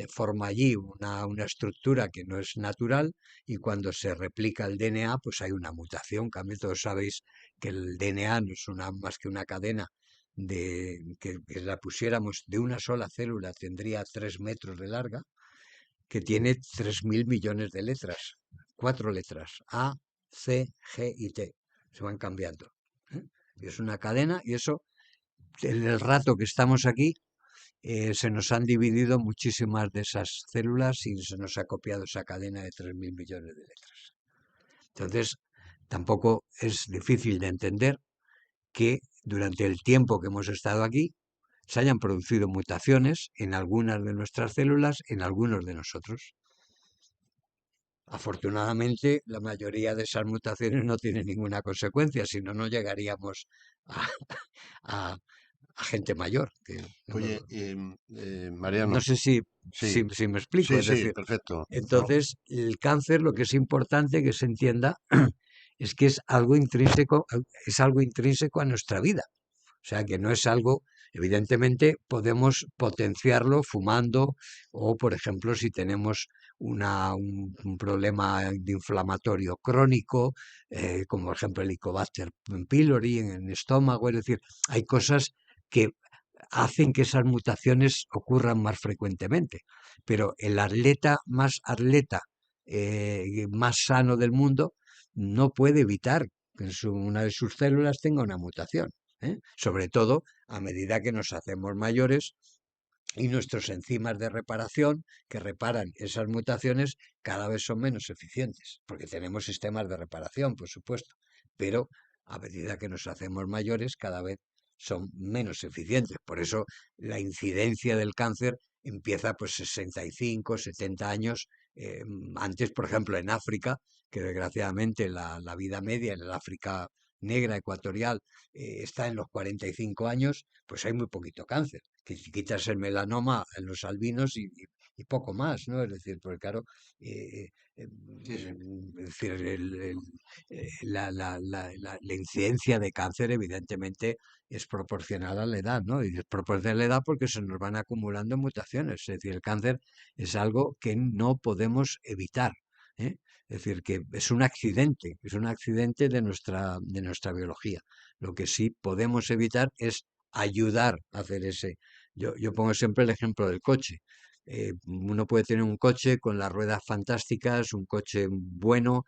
forma allí una estructura que no es natural, y cuando se replica el DNA, pues hay una mutación. Cambio, todos sabéis que el DNA no es más que una cadena que la pusiéramos de una sola célula, tendría 3 metros de larga, que tiene 3.000 millones de letras, 4 letras, A, C, G y T, se van cambiando. Y es una cadena, y eso, en el rato que estamos aquí, se nos han dividido muchísimas de esas células y se nos ha copiado esa cadena de 3.000 millones de letras. Entonces, tampoco es difícil de entender que durante el tiempo que hemos estado aquí se hayan producido mutaciones en algunas de nuestras células, en algunos de nosotros. Afortunadamente, la mayoría de esas mutaciones no tienen ninguna consecuencia, si no, no llegaríamos a, a- a gente mayor. Oye, No Mariano, sé si, sí, si me explico. sí, Es sí, decir, perfecto. No, entonces, el cáncer, lo que es importante que se entienda es que es algo intrínseco a nuestra vida. O sea, que no es algo, evidentemente, podemos potenciarlo fumando o, por ejemplo, si tenemos un problema de inflamatorio crónico, como por ejemplo el Helicobacter pylori en el estómago. Es decir, hay cosas que hacen que esas mutaciones ocurran más frecuentemente. Pero el atleta más sano del mundo no puede evitar que una de sus células tenga una mutación. Sobre todo a medida que nos hacemos mayores y nuestros enzimas de reparación que reparan esas mutaciones cada vez son menos eficientes, porque tenemos sistemas de reparación, por supuesto, pero a medida que nos hacemos mayores cada vez son menos eficientes. Por eso la incidencia del cáncer empieza pues 65, 70 años antes, por ejemplo, en África, que desgraciadamente la vida media en el África negra ecuatorial está en los 45 años, pues hay muy poquito cáncer. Que si quitas el melanoma en los albinos y poco más, ¿no? Es decir, porque claro, eh, eh, sí, sí. es decir, la incidencia de cáncer evidentemente es proporcional a la edad, ¿no? Y es proporcional a la edad porque se nos van acumulando mutaciones. Es decir, el cáncer es algo que no podemos evitar. ¿eh? Es decir, que es un accidente de nuestra biología. Lo que sí podemos evitar es ayudar a hacer ese. Yo pongo siempre el ejemplo del coche. Uno puede tener un coche con las ruedas fantásticas, un coche bueno,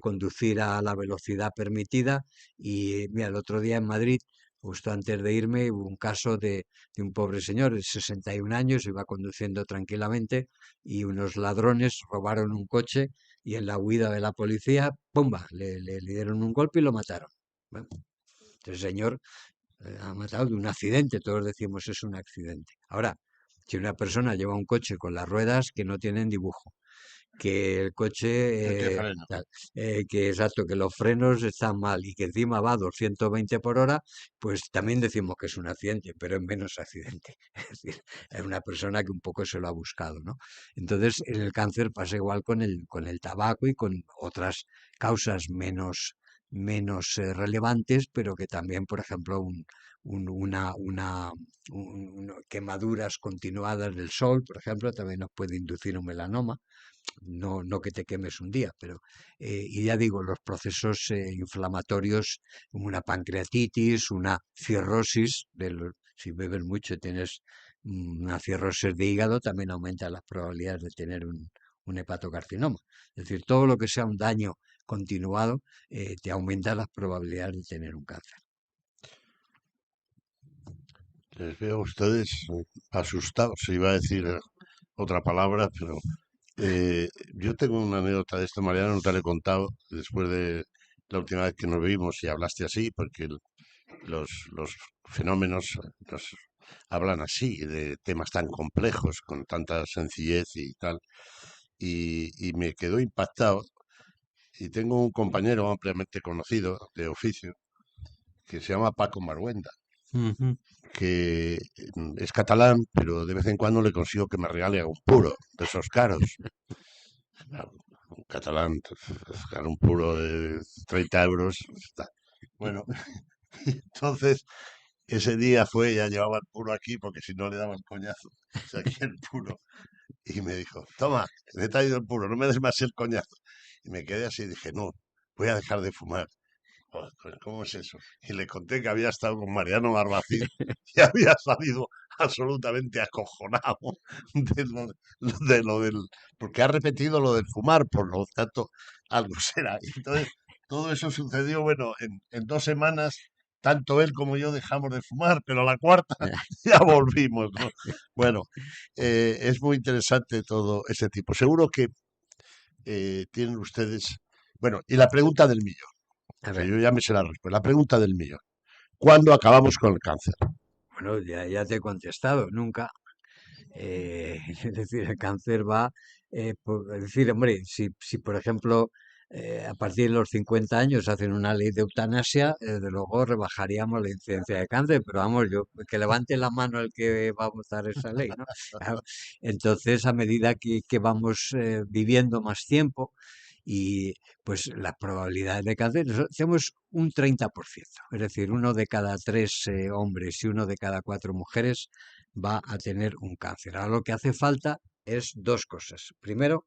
conducir a la velocidad permitida y mira, el otro día en Madrid, justo antes de irme, hubo un caso de un pobre señor de 61 años, iba conduciendo tranquilamente y unos ladrones robaron un coche y en la huida de la policía, ¡pumba!, le dieron un golpe y lo mataron. Bueno, el señor ha matado de un accidente, todos decimos es un accidente. Ahora, si una persona lleva un coche con las ruedas que no tienen dibujo, que el No tiene coche, freno. que exacto, que los frenos están mal y que encima va a 220 por hora, pues también decimos que es un accidente, pero es menos accidente. Es decir, es una persona que un poco se lo ha buscado, ¿no? Entonces, en el cáncer pasa igual con el tabaco y con otras causas menos relevantes, pero que también, por ejemplo, quemaduras continuadas del sol, por ejemplo, también nos puede inducir un melanoma. No, no que te quemes un día, pero y ya digo, los procesos inflamatorios, como una pancreatitis, una cirrosis, si bebes mucho y tienes una cirrosis de hígado, también aumenta las probabilidades de tener un hepatocarcinoma. Es decir, todo lo que sea un daño continuado te aumenta las probabilidades de tener un cáncer. Les veo a ustedes asustados. Iba a decir otra palabra, pero yo tengo una anécdota de esto, Mariano, no te la he contado después de la última vez que nos vimos y hablaste así, porque los fenómenos nos hablan así, de temas tan complejos, con tanta sencillez y tal, y me quedó impactado. Y tengo un compañero ampliamente conocido de oficio que se llama Paco Marguenda, Ujú. que es catalán, pero de vez en cuando le consigo que me regale un puro de esos caros. Claro, un catalán, sacar un puro de 30 euros. Está. Bueno, entonces ese día fue, ya llevaba el puro aquí porque si no le daba el coñazo. Saqué el puro y me dijo, toma, me he traído el puro, no me des más el coñazo. Y me quedé así y dije, no, voy a dejar de fumar. Joder, pues, ¿cómo es eso? Y le conté que había estado con Mariano Barbacín y había salido absolutamente acojonado de lo del... Porque ha repetido lo del fumar, por lo tanto, algo será. Y entonces, todo eso sucedió, bueno, en 2 semanas, tanto él como yo dejamos de fumar, pero a la cuarta ya volvimos, ¿no? Bueno, es muy interesante todo ese tipo. Seguro que tienen ustedes... Bueno, y la pregunta del millón, A que ver, yo ya me sé la respuesta. La pregunta del millón. ¿Cuándo acabamos con el cáncer? bueno, ya te he contestado, nunca. Es decir, el cáncer va Es decir, hombre, si por ejemplo a partir de los 50 años hacen una ley de eutanasia, desde luego rebajaríamos la incidencia de cáncer, pero vamos, yo que levante la mano el que va a votar esa ley, ¿no? Claro, entonces, a medida que vamos viviendo más tiempo y pues las probabilidades de cáncer, hacemos un 30%, es decir, uno de cada tres hombres y uno de cada cuatro mujeres va a tener un cáncer. Ahora lo que hace falta es dos cosas. Primero,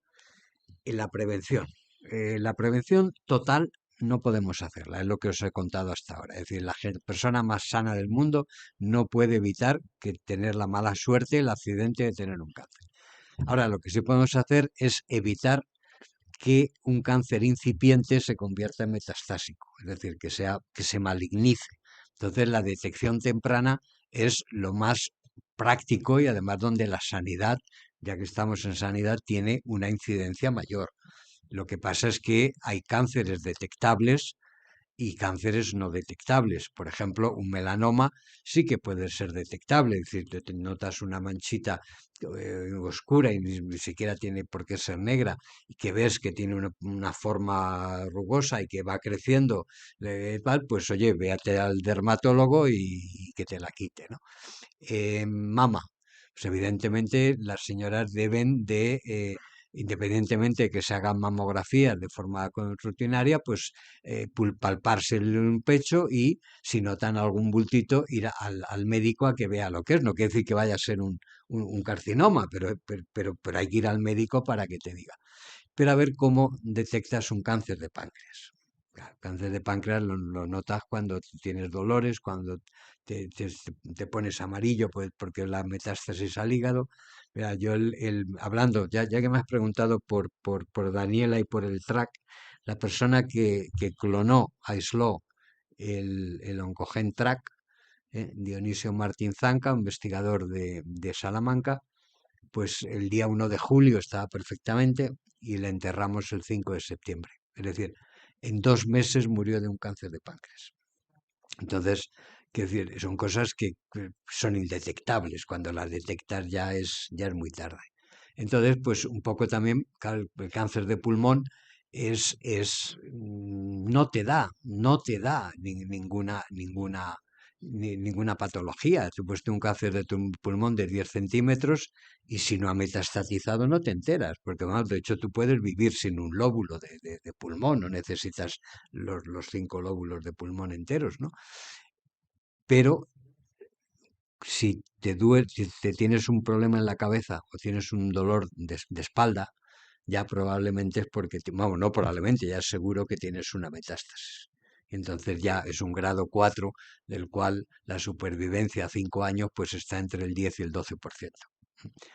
la prevención. La prevención total no podemos hacerla, es lo que os he contado hasta ahora. Es decir, la persona más sana del mundo no puede evitar que tener la mala suerte, el accidente de tener un cáncer. Ahora, lo que sí podemos hacer es evitar que un cáncer incipiente se convierta en metastásico, es decir, que se malignice. Entonces, la detección temprana es lo más práctico y además donde la sanidad, ya que estamos en sanidad, tiene una incidencia mayor. Lo que pasa es que hay cánceres detectables y cánceres no detectables. Por ejemplo, un melanoma sí que puede ser detectable, es decir, te notas una manchita oscura y ni siquiera tiene por qué ser negra, y que ves que tiene una forma rugosa y que va creciendo, pues oye, véate al dermatólogo y que te la quite, ¿no? Mama. Pues evidentemente las señoras deben de, independientemente de que se hagan mamografías de forma rutinaria, pues palparse el pecho y si notan algún bultito ir al médico a que vea lo que es. No quiere decir que vaya a ser un carcinoma, pero hay que ir al médico para que te diga. Pero a ver cómo detectas un cáncer de páncreas. Claro, cáncer de páncreas lo notas cuando tienes dolores, cuando te pones amarillo porque la metástasis al hígado. Mira, yo hablando, ya que me has preguntado por Daniela y por el TRAC, la persona que clonó, aisló el oncogen TRAC, Dionisio Martín Zanca, investigador de Salamanca, pues el día 1 de julio estaba perfectamente y le enterramos el 5 de septiembre. Es decir, en 2 meses murió de un cáncer de páncreas. Entonces, quiero decir, son cosas que son indetectables. Cuando las detectas ya es muy tarde. Entonces, pues un poco también el cáncer de pulmón no te da ninguna patología. Tú puedes tener un cáncer de tu pulmón de 10 centímetros y si no ha metastatizado no te enteras, porque vamos, de hecho tú puedes vivir sin un lóbulo de pulmón, no necesitas los 5 lóbulos de pulmón enteros, ¿no? Pero si te tienes un problema en la cabeza o tienes un dolor de espalda, ya probablemente es porque, vamos, no probablemente, ya es seguro que tienes una metástasis. Entonces ya es un grado 4 del cual la supervivencia a 5 años pues está entre el 10 y el 12%.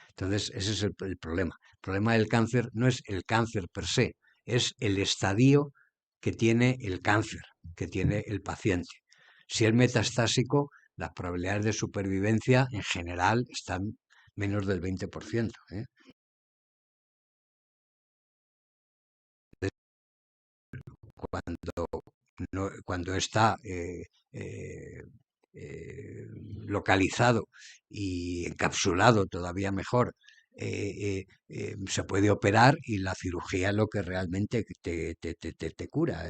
Entonces ese es el problema. El problema del cáncer no es el cáncer per se, es el estadio que tiene el cáncer, que tiene el paciente. Si es metastásico, las probabilidades de supervivencia en general están menos del 20%, ¿eh? Cuando, cuando está eh, localizado y encapsulado todavía mejor, se puede operar y la cirugía es lo que realmente te cura.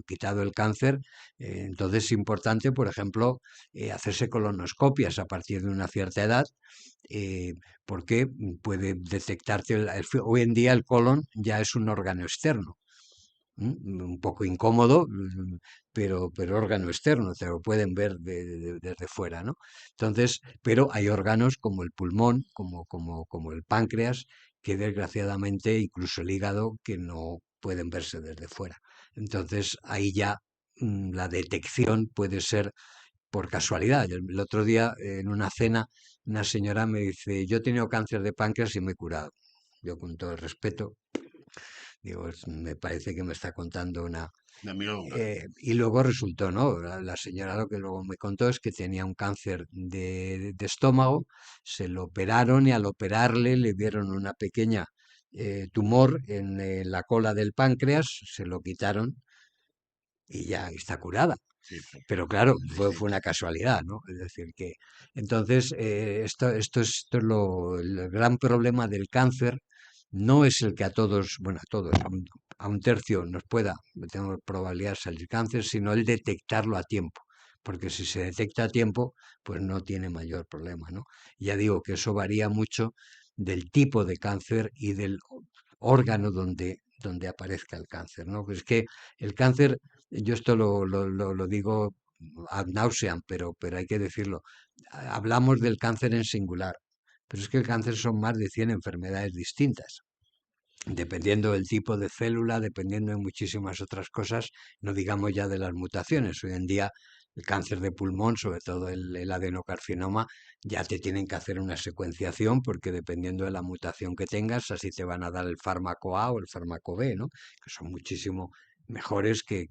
Quitado el cáncer, entonces es importante, por ejemplo, hacerse colonoscopias a partir de una cierta edad, eh, porque puede detectarte, hoy en día el colon ya es un órgano externo. Un poco incómodo, pero órgano externo, te lo pueden ver desde fuera, ¿no? Entonces, pero hay órganos como el pulmón, como el páncreas, que desgraciadamente, incluso el hígado, que no pueden verse desde fuera. Entonces, ahí ya la detección puede ser por casualidad. El otro día, en una cena, una señora me dice, yo he tenido cáncer de páncreas y me he curado. Yo, con todo el respeto, digo, me parece que me está contando una... De milonga. Y luego resultó, ¿no? La señora lo que luego me contó es que tenía un cáncer de estómago, se lo operaron y al operarle le vieron una pequeña tumor en la cola del páncreas, se lo quitaron y ya está curada. Sí, Pero claro, fue distinto. una casualidad, ¿no? Es decir, que entonces esto es el gran problema del cáncer, no es el que a todos, bueno, a todos, a un tercio nos pueda, tenemos probabilidad de salir cáncer, sino el detectarlo a tiempo. Porque si se detecta a tiempo, pues no tiene mayor problema, ¿no? Ya digo que eso varía mucho del tipo de cáncer y del órgano donde aparezca el cáncer, ¿no? Pues es que el cáncer, yo esto lo digo ad nauseam, pero hay que decirlo. Hablamos del cáncer en singular, pero es que el cáncer son más de 100 enfermedades distintas. Dependiendo del tipo de célula, dependiendo de muchísimas otras cosas, no digamos ya de las mutaciones. Hoy en día el cáncer de pulmón, sobre todo el adenocarcinoma, ya te tienen que hacer una secuenciación porque dependiendo de la mutación que tengas, así te van a dar el fármaco A o el fármaco B, ¿no? Que son muchísimo mejores que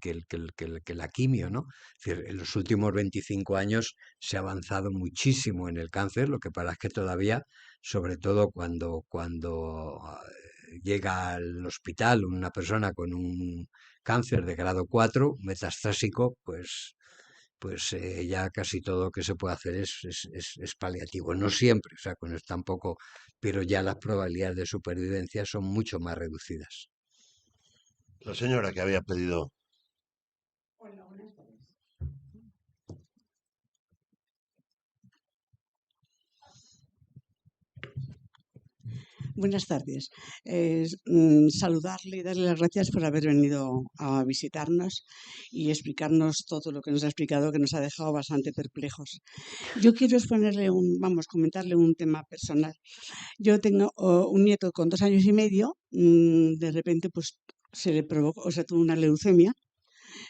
la quimio, ¿no? Es decir, en los últimos 25 años se ha avanzado muchísimo en el cáncer, lo que pasa es que todavía, sobre todo cuando llega al hospital una persona con un cáncer de grado 4 metastásico, pues ya casi todo lo que se puede hacer es paliativo. No siempre, o sea, con esto tampoco, pero ya las probabilidades de supervivencia son mucho más reducidas. La señora que había pedido. Buenas tardes. Saludarle y darle las gracias por haber venido a visitarnos y explicarnos todo lo que nos ha explicado, que nos ha dejado bastante perplejos. Yo quiero comentarle un tema personal. Yo tengo un nieto con 2 años y medio, de repente pues se le provocó, o sea, tuvo una leucemia.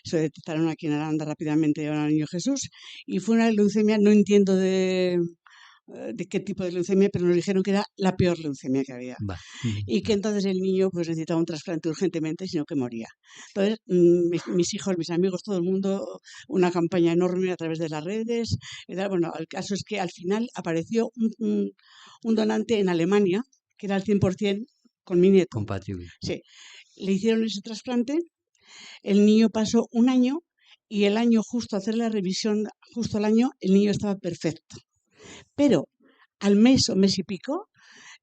Se detectaron aquí en Aranda rápidamente, llevaron al niño Jesús y fue una leucemia, no entiendo de qué tipo de leucemia, pero nos dijeron que era la peor leucemia que había Va. y que entonces el niño pues necesitaba un trasplante urgentemente, sino que moría. Entonces, mis hijos, mis amigos, todo el mundo, una campaña enorme a través de las redes. Bueno, el caso es que al final apareció un donante en Alemania, que era al 100% con mi nieto. Compatible. Sí, le hicieron ese trasplante, el niño pasó un año y el año justo a hacer la revisión, justo al año, el niño estaba perfecto. Pero al mes o mes y pico,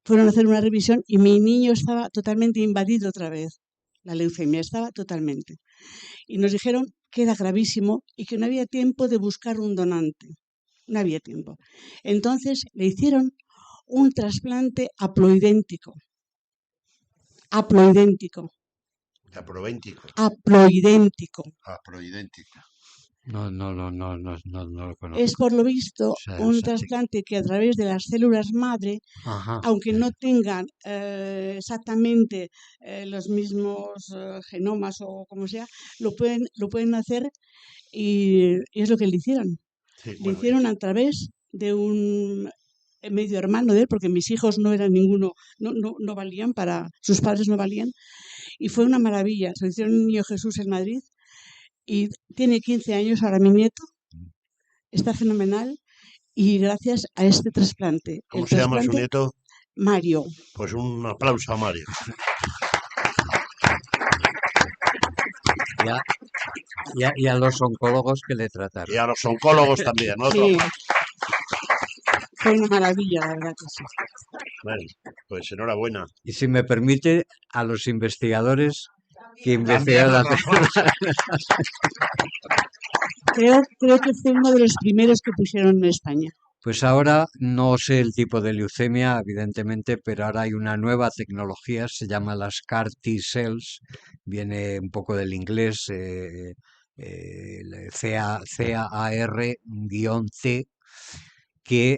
fueron a hacer una revisión y mi niño estaba totalmente invadido otra vez. La leucemia estaba totalmente. Y nos dijeron que era gravísimo y que no había tiempo de buscar un donante. No había tiempo. Entonces le hicieron un trasplante haploidéntico. Haploidéntico. Aprovéntico. Haploidéntico. Aproidéntico. No lo conozco. Es por lo visto O sea, un trasplante que a través de las células madre, ajá. aunque no tengan exactamente los mismos genomas o como sea, lo pueden hacer y es lo que le hicieron. Sí, Le bueno, hicieron a través de un medio hermano de él, porque mis hijos no eran ninguno, no valían para, sus padres no valían, y fue una maravilla. Se lo hicieron en Niño Jesús en Madrid y tiene 15 años ahora mi nieto, está fenomenal y gracias a este trasplante. ¿cómo El se llama su trasplante nieto? Mario. Pues un aplauso a Mario. Y a los oncólogos que le trataron. Y a los oncólogos también, ¿no? Sí, fue una maravilla, la verdad que sí. Bueno, pues enhorabuena. Y si me permite, a los investigadores que También, investigaron Creo que fue uno de los primeros que pusieron en España. Pues ahora no sé el tipo de leucemia, evidentemente, pero ahora hay una nueva tecnología, se llama las CAR T-cells, viene un poco del inglés, CAR-T, que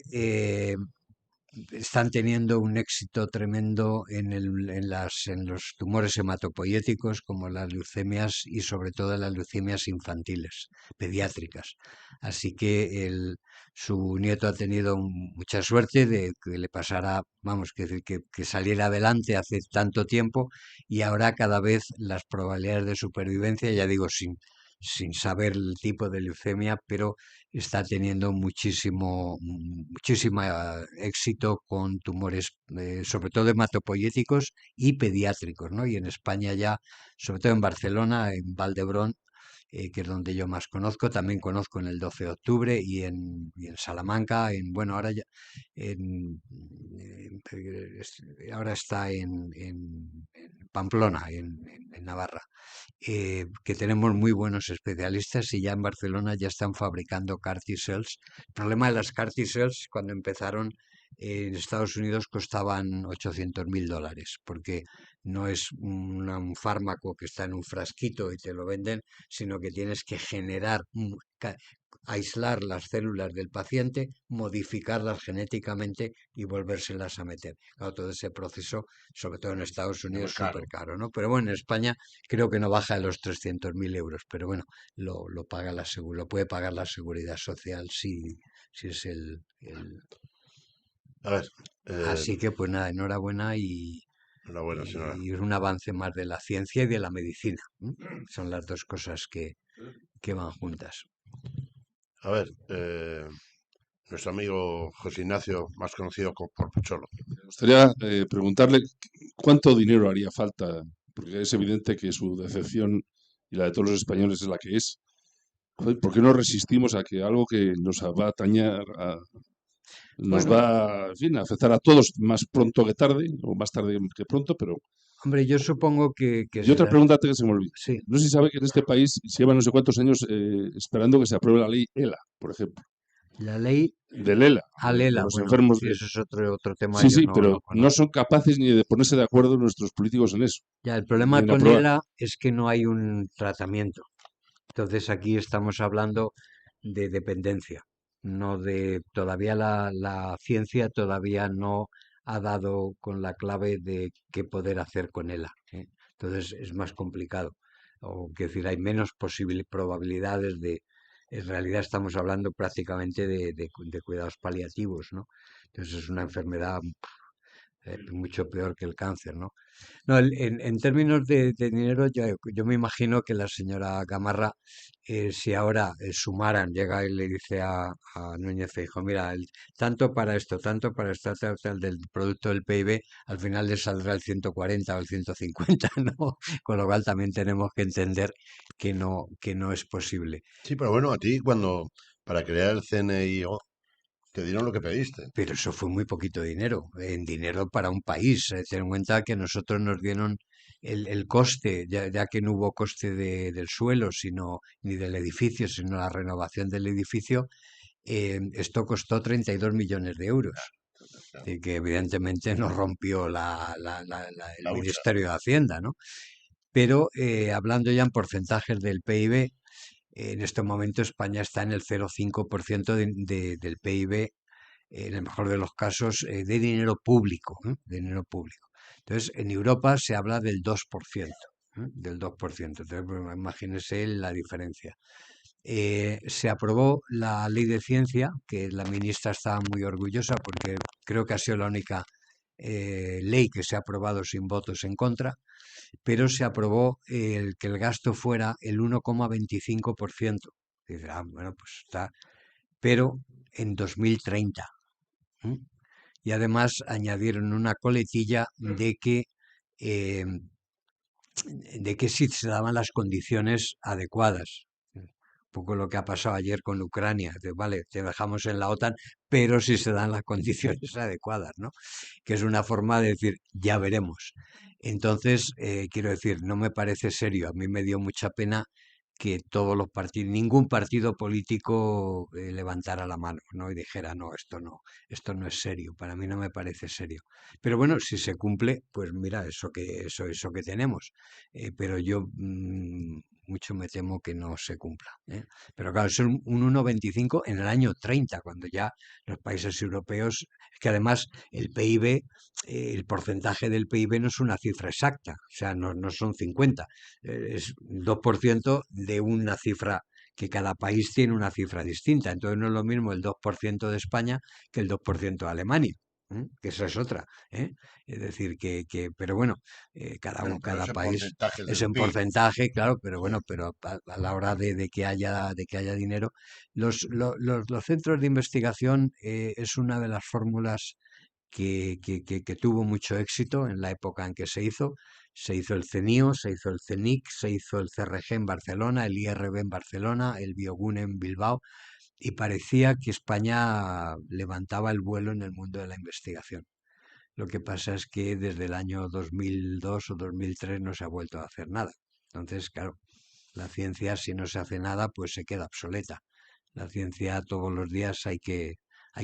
están teniendo un éxito tremendo en los tumores hematopoyéticos, como las leucemias y sobre todo las leucemias infantiles, pediátricas. Así que su nieto ha tenido mucha suerte de que le pasara, vamos, que saliera adelante hace tanto tiempo y ahora cada vez las probabilidades de supervivencia, ya digo, sin saber el tipo de leucemia, pero está teniendo muchísimo éxito con tumores, sobre todo hematopoyéticos y pediátricos, ¿no? Y en España ya, sobre todo en Barcelona, en Valdebrón, que es donde yo más conozco. También conozco en el 12 de octubre y en Salamanca, bueno, ahora ya, ahora está en Pamplona, en Navarra, que tenemos muy buenos especialistas y ya en Barcelona ya están fabricando CAR T-cells. El problema de las CAR T-cells, cuando empezaron en Estados Unidos, costaban $800.000, porque no es un fármaco que está en un frasquito y te lo venden, sino que tienes que generar, aislar las células del paciente, modificarlas genéticamente y volvérselas a meter. Claro, todo ese proceso, sobre todo en Estados Es muy Unidos, es caro. súper caro, ¿no? Pero bueno, en España creo que no baja de los 300.000 euros, pero bueno, lo paga lo puede pagar la Seguridad Social si es A ver, eh, Así que pues nada, enhorabuena enhorabuena, señora. y es un avance más de la ciencia y de la medicina. Son las dos cosas que van juntas. A ver, nuestro amigo José Ignacio, más conocido por Pocholo. Me gustaría preguntarle cuánto dinero haría falta, porque es evidente que su decepción y la de todos los españoles es la que es. Joder, ¿por qué no resistimos a que algo que nos va a atañar, nos Bueno, va, en fin, a afectar a todos más pronto que tarde, o más tarde que pronto, pero... hombre, yo supongo que Y otra será. pregunta antes que se me olvide. Sí, No sé si sabe que en este país se llevan no sé cuántos años esperando que se apruebe la ley ELA, por ejemplo. la ley Del ELA, de Alela, los bueno, enfermos sí, de... eso es otro tema, Sí, yo sí, no pero no conozco. son capaces ni de ponerse de acuerdo nuestros políticos en eso, Ya, el ni problema en con aprobar. ELA es que no hay un tratamiento. Entonces aquí estamos hablando de dependencia, no de, todavía la ciencia todavía no ha dado con la clave de qué poder hacer con ELA, ¿eh? Entonces es más complicado. O que decir, hay menos probabilidades en realidad estamos hablando prácticamente de cuidados paliativos, ¿no? Entonces es una enfermedad mucho peor que el cáncer, ¿no? No, en términos de dinero, yo me imagino que la señora Gamarra, si ahora sumaran, llega y le dice a Núñez Feijóo, mira, tanto para esto, tal, tal, del producto del PIB, al final le saldrá el 140 o el 150, ¿no? Con lo cual también tenemos que entender que no es posible. Sí, pero bueno, a ti para crear el CNIO, te dieron lo que pediste. Pero eso fue muy poquito dinero, en dinero para un país. Ten en cuenta que nosotros nos dieron el coste, ya que no hubo coste del suelo, ni del edificio, sino la renovación del edificio. Esto costó 32 millones de euros, Claro, que evidentemente nos rompió el la hucha. Ministerio de Hacienda, ¿no? Pero hablando ya en porcentajes del PIB, en este momento España está en el 0,5% del PIB, en el mejor de los casos, de dinero público, ¿eh? De dinero público. Entonces, en Europa se habla del 2%, ¿eh? Del 2%. Entonces, pues, imagínese la diferencia. Se aprobó la ley de ciencia, que la ministra estaba muy orgullosa porque creo que ha sido la única ley que se ha aprobado sin votos en contra, pero se aprobó que el gasto fuera el 1,25%. Dice, bueno, pues está, pero en 2030. ¿Mm? Y además añadieron una coletilla eh, de que si se daban las condiciones adecuadas. Un poco lo que ha pasado ayer con Ucrania. Vale, te dejamos en la OTAN, pero si se dan las condiciones adecuadas, ¿no? Que es una forma de decir, ya veremos. Entonces, quiero decir, no me parece serio. A mí me dio mucha pena que todos los partidos, ningún partido político levantara la mano, ¿no? Y dijera, no, esto no es serio, para mí no me parece serio. Pero bueno, si se cumple, pues mira, eso que tenemos. Pero yo mucho me temo que no se cumpla, ¿eh? Pero claro, es un 1,25 en el año 30, cuando ya los países europeos, es que además el PIB, el porcentaje del PIB no es una cifra exacta, o sea, no son 50, es 2% de una cifra que cada país tiene una cifra distinta. Entonces no es lo mismo el 2% de España que el 2% de Alemania, ¿eh? Que esa es otra, ¿eh? Es decir, pero bueno, Bueno, pero cada ese país porcentaje es del en PIB. porcentaje, claro, pero Sí. bueno, pero a la hora de que haya dinero, los centros de investigación es una de las fórmulas que tuvo mucho éxito en la época en que se hizo. Se hizo el CENIO, se hizo el CENIC, se hizo el CRG en Barcelona, el IRB en Barcelona, el Biogun en Bilbao, y parecía que España levantaba el vuelo en el mundo de la investigación. Lo que pasa es que desde el año 2002 o 2003 no se ha vuelto a hacer nada. Entonces, claro, la ciencia, si no se hace nada, pues se queda obsoleta. La ciencia todos los días hay que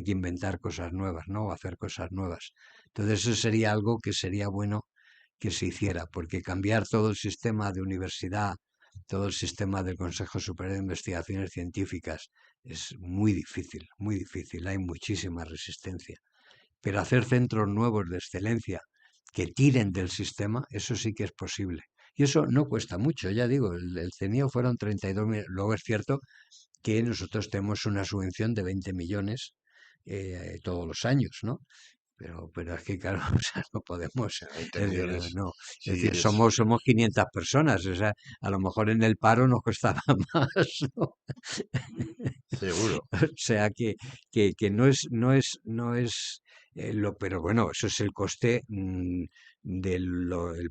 inventar cosas nuevas, ¿no? O hacer cosas nuevas. Entonces, eso sería algo que sería bueno que se hiciera, porque cambiar todo el sistema de universidad, todo el sistema del Consejo Superior de Investigaciones Científicas es muy difícil, hay muchísima resistencia. Pero hacer centros nuevos de excelencia que tiren del sistema, eso sí que es posible. Y eso no cuesta mucho, ya digo, el CENIO fueron 32 millones. Luego es cierto que nosotros tenemos una subvención de 20 millones todos los años, ¿no? Pero es que, claro, o sea, no podemos, 20 es decir, millones. no, es Sí, decir, es somos 500 personas, o sea, a lo mejor en el paro nos costaba más, ¿no? seguro. O sea que no es pero bueno, eso es el coste del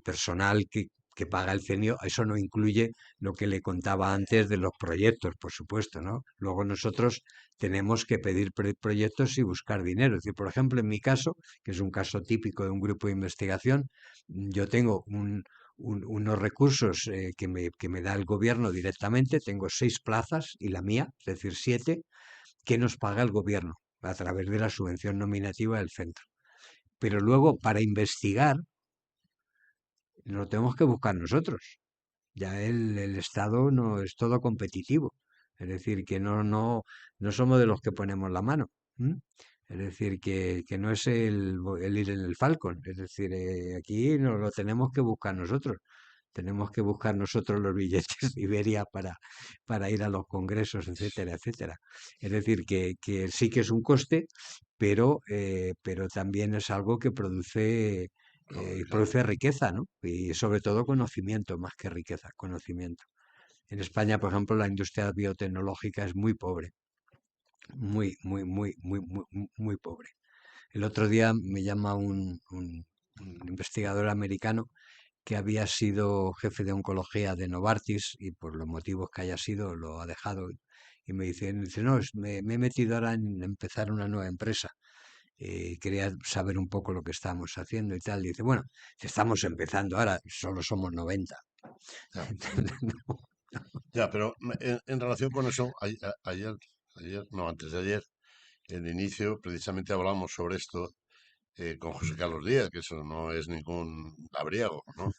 personal que paga el CENIO, eso no incluye lo que le contaba antes de los proyectos, por supuesto, ¿no? Luego nosotros tenemos que pedir proyectos y buscar dinero. Es decir, por ejemplo, en mi caso, que es un caso típico de un grupo de investigación, yo tengo unos recursos que me da el gobierno directamente, tengo 6 plazas y la mía, es decir, 7, que nos paga el gobierno a través de la subvención nominativa del centro. Pero luego, para investigar, lo tenemos que buscar nosotros. Ya el Estado no es todo competitivo. Es decir, que no somos de los que ponemos la mano. ¿M? Es decir, que no es el ir en el Falcon. Es decir, aquí nos lo tenemos que buscar nosotros. Tenemos que buscar nosotros los billetes de Iberia para ir a los congresos, etcétera, etcétera. Es decir, que sí que es un coste, pero también es algo que Hombre, claro. produce riqueza, ¿no? Y sobre todo conocimiento, más que riqueza, conocimiento. En España, por ejemplo, la industria biotecnológica es muy pobre, muy pobre. El otro día me llama un investigador americano que había sido jefe de oncología de Novartis y por los motivos que haya sido lo ha dejado. Y me dice, no, me he metido ahora en empezar una nueva empresa. Quería saber un poco lo que estamos haciendo y tal. Dice, bueno, estamos empezando ahora, solo somos 90. Ya, No, ya, pero en relación con eso, no, antes de ayer, en el inicio, precisamente hablamos sobre esto con José Carlos Díaz, que eso no es ningún labriego, ¿no?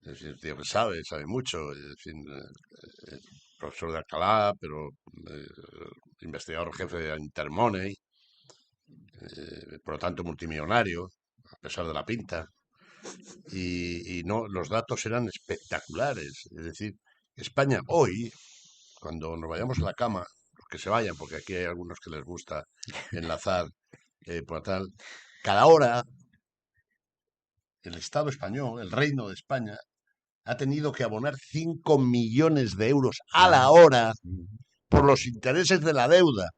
Es decir, tío que sabe mucho, en fin, profesor de Alcalá, pero eh, investigador jefe de Intermoney, por lo tanto multimillonario, a pesar de la pinta. Y no, los datos eran espectaculares. Es decir, España hoy, cuando nos vayamos a la cama, los que se vayan, porque aquí hay algunos que les gusta enlazar por tal, cada hora el Estado español, el Reino de España, ha tenido que abonar 5 millones de euros a la claro. hora por los intereses de la deuda.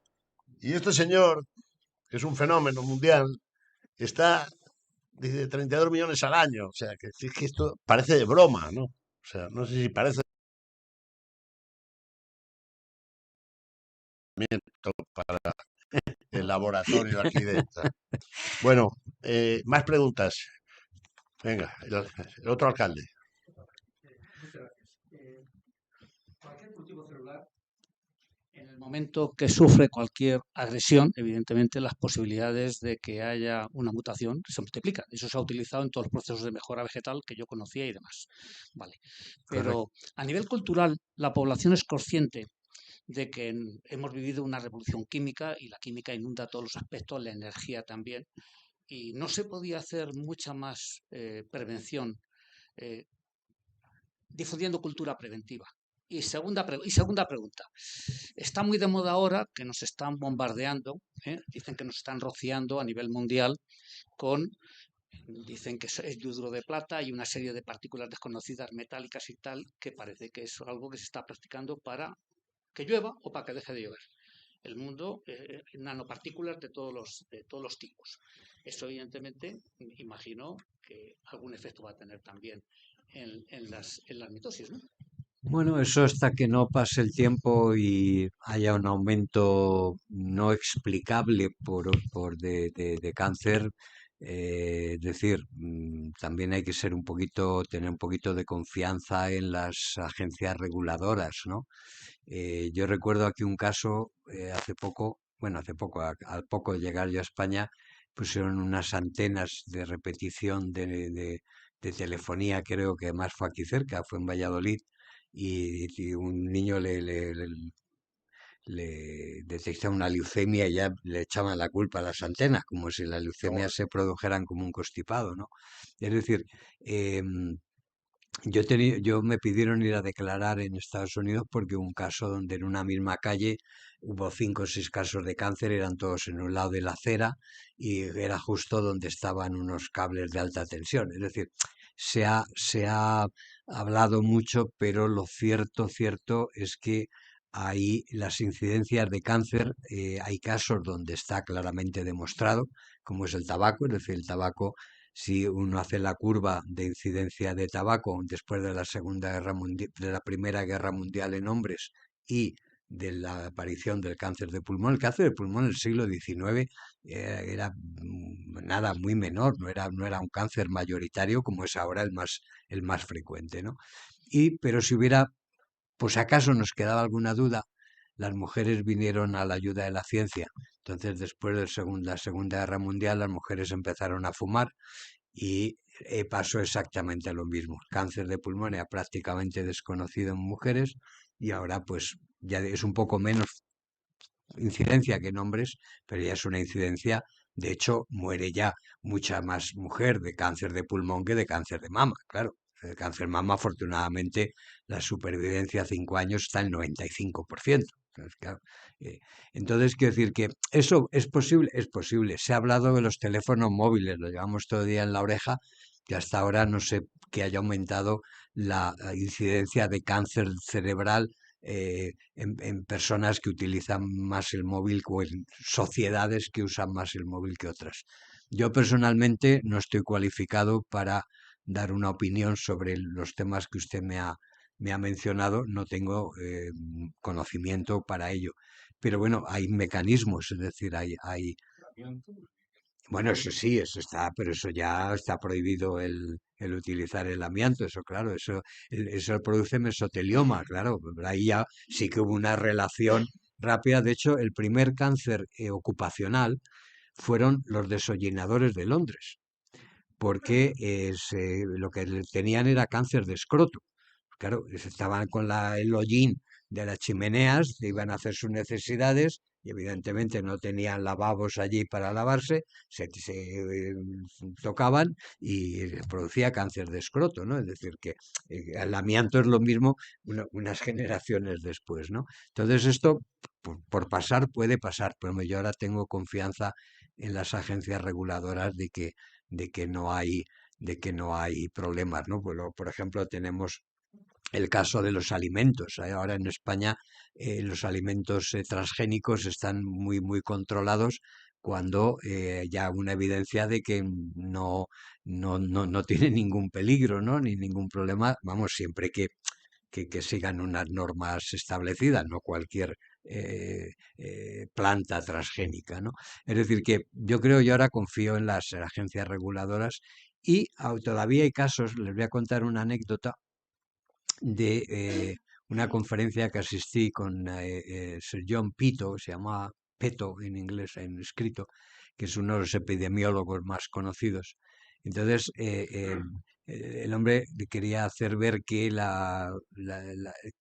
Y este señor, que es un fenómeno mundial, está, dice, 32 millones al año. O sea, que esto parece de broma, ¿no? O sea, no sé si parece para el laboratorio aquí dentro. Bueno, más preguntas. Venga, el otro alcalde. Muchas gracias. Cualquier cultivo celular, en el momento que sufre cualquier agresión, evidentemente las posibilidades de que haya una mutación se multiplican. Eso se ha utilizado en todos los procesos de mejora vegetal que yo conocía y demás. Vale. Correcto. Pero a nivel cultural, la población es consciente de que hemos vivido una revolución química y la química inunda todos los aspectos, la energía también, y no se podía hacer mucha más prevención eh, difundiendo cultura preventiva. Y segunda pregunta. Está muy de moda ahora que nos están bombardeando, dicen que nos están rociando a nivel mundial con, dicen que es yoduro de plata y una serie de partículas desconocidas metálicas y tal, que parece que es algo que se está practicando para que llueva o para que deje de llover. el mundo, nanopartículas de todos los tipos. Eso, evidentemente, imagino que algún efecto va a tener también en las mitosis, ¿no? Bueno, eso hasta que no pase el tiempo y haya un aumento no explicable de cáncer, es decir, también hay que ser un poquito, tener un poquito de confianza en las agencias reguladoras, ¿no? Yo recuerdo aquí un caso hace poco, bueno, hace poco, al poco de llegar yo a España, pusieron unas antenas de repetición de telefonía, creo que más fue aquí cerca, fue en Valladolid, y un niño le detecta una leucemia y ya le echaban la culpa a las antenas, como si las leucemias se produjeran como un constipado, ¿no? Es decir, em, yo me pidieron ir a declarar en Estados Unidos porque hubo un caso donde en una misma calle hubo 5 o 6 casos de cáncer, eran todos en un lado de la acera y era justo donde estaban unos cables de alta tensión. Es decir, se ha hablado mucho, pero lo cierto es que ahí las incidencias de cáncer, hay casos donde está claramente demostrado, como es el tabaco, es decir, el tabaco, si uno hace la curva de incidencia de tabaco después de la de la Primera Guerra Mundial en hombres y de la aparición del cáncer de pulmón, el cáncer de pulmón en el siglo XIX era nada muy menor, no era un cáncer mayoritario como es ahora el más frecuente, ¿no? Pero si hubiera, pues acaso nos quedaba alguna duda, las mujeres vinieron a la ayuda de la ciencia. Entonces, después de la Segunda Guerra Mundial, las mujeres empezaron a fumar y pasó exactamente lo mismo. El cáncer de pulmón era prácticamente desconocido en mujeres y ahora pues ya es un poco menos incidencia que en hombres, pero ya es una incidencia. De hecho, muere ya mucha más mujer de cáncer de pulmón que de cáncer de mama, claro. El cáncer de mama, afortunadamente, la supervivencia a 5 años está en 95%. Entonces, claro, entonces, quiero decir que eso es posible, es posible. Se ha hablado de los teléfonos móviles, lo llevamos todo el día en la oreja, que hasta ahora no sé que haya aumentado la incidencia de cáncer cerebral en personas que utilizan más el móvil o en sociedades que usan más el móvil que otras. Yo personalmente no estoy cualificado para dar una opinión sobre los temas que usted me ha mencionado, no tengo conocimiento para ello. Pero bueno, hay mecanismos, es decir, bueno, eso sí, eso está, pero eso ya está prohibido el utilizar el amianto, eso claro, eso produce mesotelioma, claro, pero ahí ya sí que hubo una relación rápida. De hecho, el primer cáncer ocupacional fueron los desollinadores de Londres, porque lo que tenían era cáncer de escroto. Claro, estaban con el hollín de las chimeneas, iban a hacer sus necesidades y evidentemente no tenían lavabos allí para lavarse, se tocaban y les producía cáncer de escroto, ¿no? Es decir, que el amianto es lo mismo unas generaciones después, ¿no? Entonces esto, por pasar, puede pasar, pero yo ahora tengo confianza en las agencias reguladoras de que no hay problemas, ¿no? Pues por ejemplo, tenemos el caso de los alimentos. Ahora en España los alimentos transgénicos están muy, muy controlados cuando ya una evidencia de que no tiene ningún peligro, ¿no? Ni ningún problema, vamos, siempre que sigan unas normas establecidas, no cualquier planta transgénica, ¿no? Es decir, que yo ahora confío en las agencias reguladoras y todavía hay casos, les voy a contar una anécdota de una conferencia que asistí con Sir John Peto, se llama Peto en inglés, en escrito, que es uno de los epidemiólogos más conocidos. Entonces, el hombre quería hacer ver que la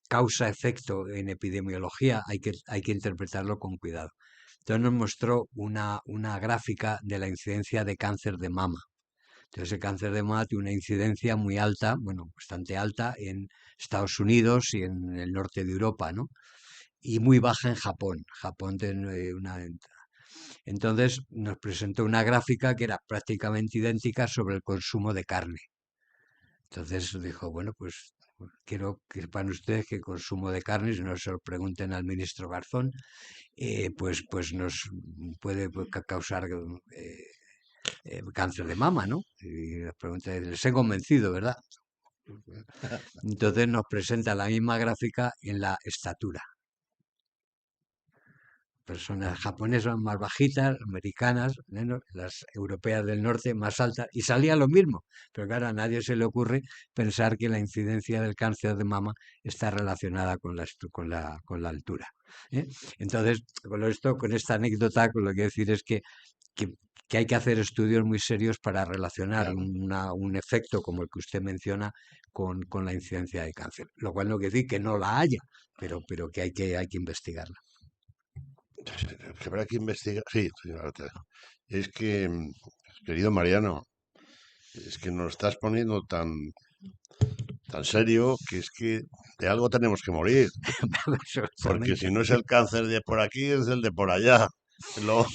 causa-efecto en epidemiología hay que interpretarlo con cuidado. Entonces nos mostró una gráfica de la incidencia de cáncer de mama. Entonces el cáncer de mama tiene una incidencia muy alta, bueno, bastante alta en Estados Unidos y en el norte de Europa, ¿no? Y muy baja en Japón. Japón tiene una... Entonces nos presentó una gráfica que era prácticamente idéntica sobre el consumo de carne. Entonces dijo, bueno, pues quiero que sepan ustedes que consumo de carnes, no se lo pregunten al ministro Garzón, pues nos puede causar cáncer de mama, ¿no? Y les pregunté, les he convencido, ¿verdad? Entonces nos presenta la misma gráfica en la estatura. Personas japonesas más bajitas, americanas, menos, las europeas del norte más altas, y salía lo mismo. Pero claro, a nadie se le ocurre pensar que la incidencia del cáncer de mama está relacionada con la altura. ¿eh? Entonces, con esta anécdota, con lo que quiero decir es que, que hay que hacer estudios muy serios para relacionar Claro. un efecto como el que usted menciona con la incidencia de cáncer. Lo cual no quiere decir que no la haya, pero que hay que investigarla. Que habrá que investigar. Sí, sí, ahora te dejo. Es que, querido Mariano, es que nos estás poniendo tan serio que es que de algo tenemos que morir. Porque si no es el cáncer de por aquí, es el de por allá. Lo,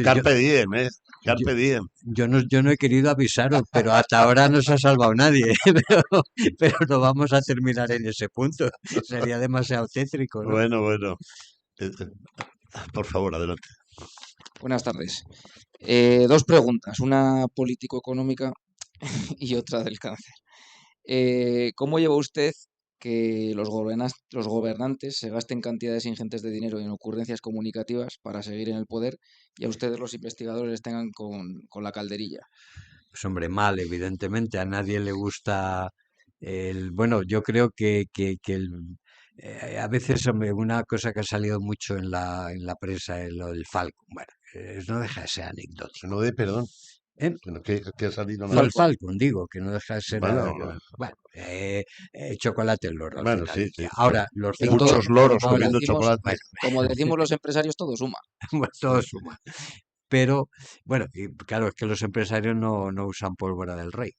carpe diem, ¿eh? Carpe diem. Yo no he querido avisaros, pero hasta ahora no se ha salvado nadie. Pero no vamos a terminar en ese punto. Sería demasiado tétrico, ¿no? Bueno. Por favor, adelante. Buenas tardes. Dos preguntas, una político-económica y otra del cáncer. ¿Cómo lleva usted que los gobernantes se gasten cantidades ingentes de dinero en ocurrencias comunicativas para seguir en el poder y a ustedes los investigadores les tengan con la calderilla? Pues hombre, mal, evidentemente. A nadie le gusta Bueno, yo creo que a veces, hombre, una cosa que ha salido mucho en la prensa es lo del Falcon. Bueno, no deja de ser anecdótico. No de perdón. ¿eh? Bueno, ¿qué ha salido? Lo del Falcon, digo, que no deja de ser Bueno, anecdótico. Bueno, chocolate el loro al Bueno, final. sí. Ahora, los Pero cinco... Muchos loros como comiendo decimos, chocolate. como decimos los empresarios, todo suma. Bueno, todo suma. Pero, bueno, y claro, es que los empresarios no usan pólvora del rey,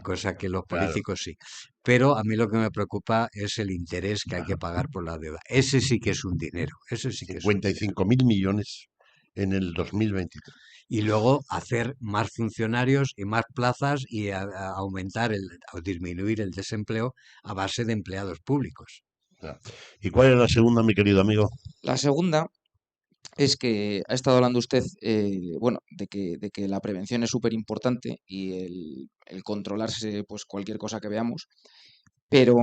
cosa que los Claro. políticos sí. Pero a mí lo que me preocupa es el interés que hay que pagar por la deuda. Ese sí que es un dinero, ese sí que es un dinero. 55.000 millones en el 2023. Y luego hacer más funcionarios y más plazas y aumentar o disminuir el desempleo a base de empleados públicos. ¿Y cuál es la segunda, mi querido amigo? La segunda es que ha estado hablando usted, bueno, de que la prevención es súper importante y el controlarse pues cualquier cosa que veamos, pero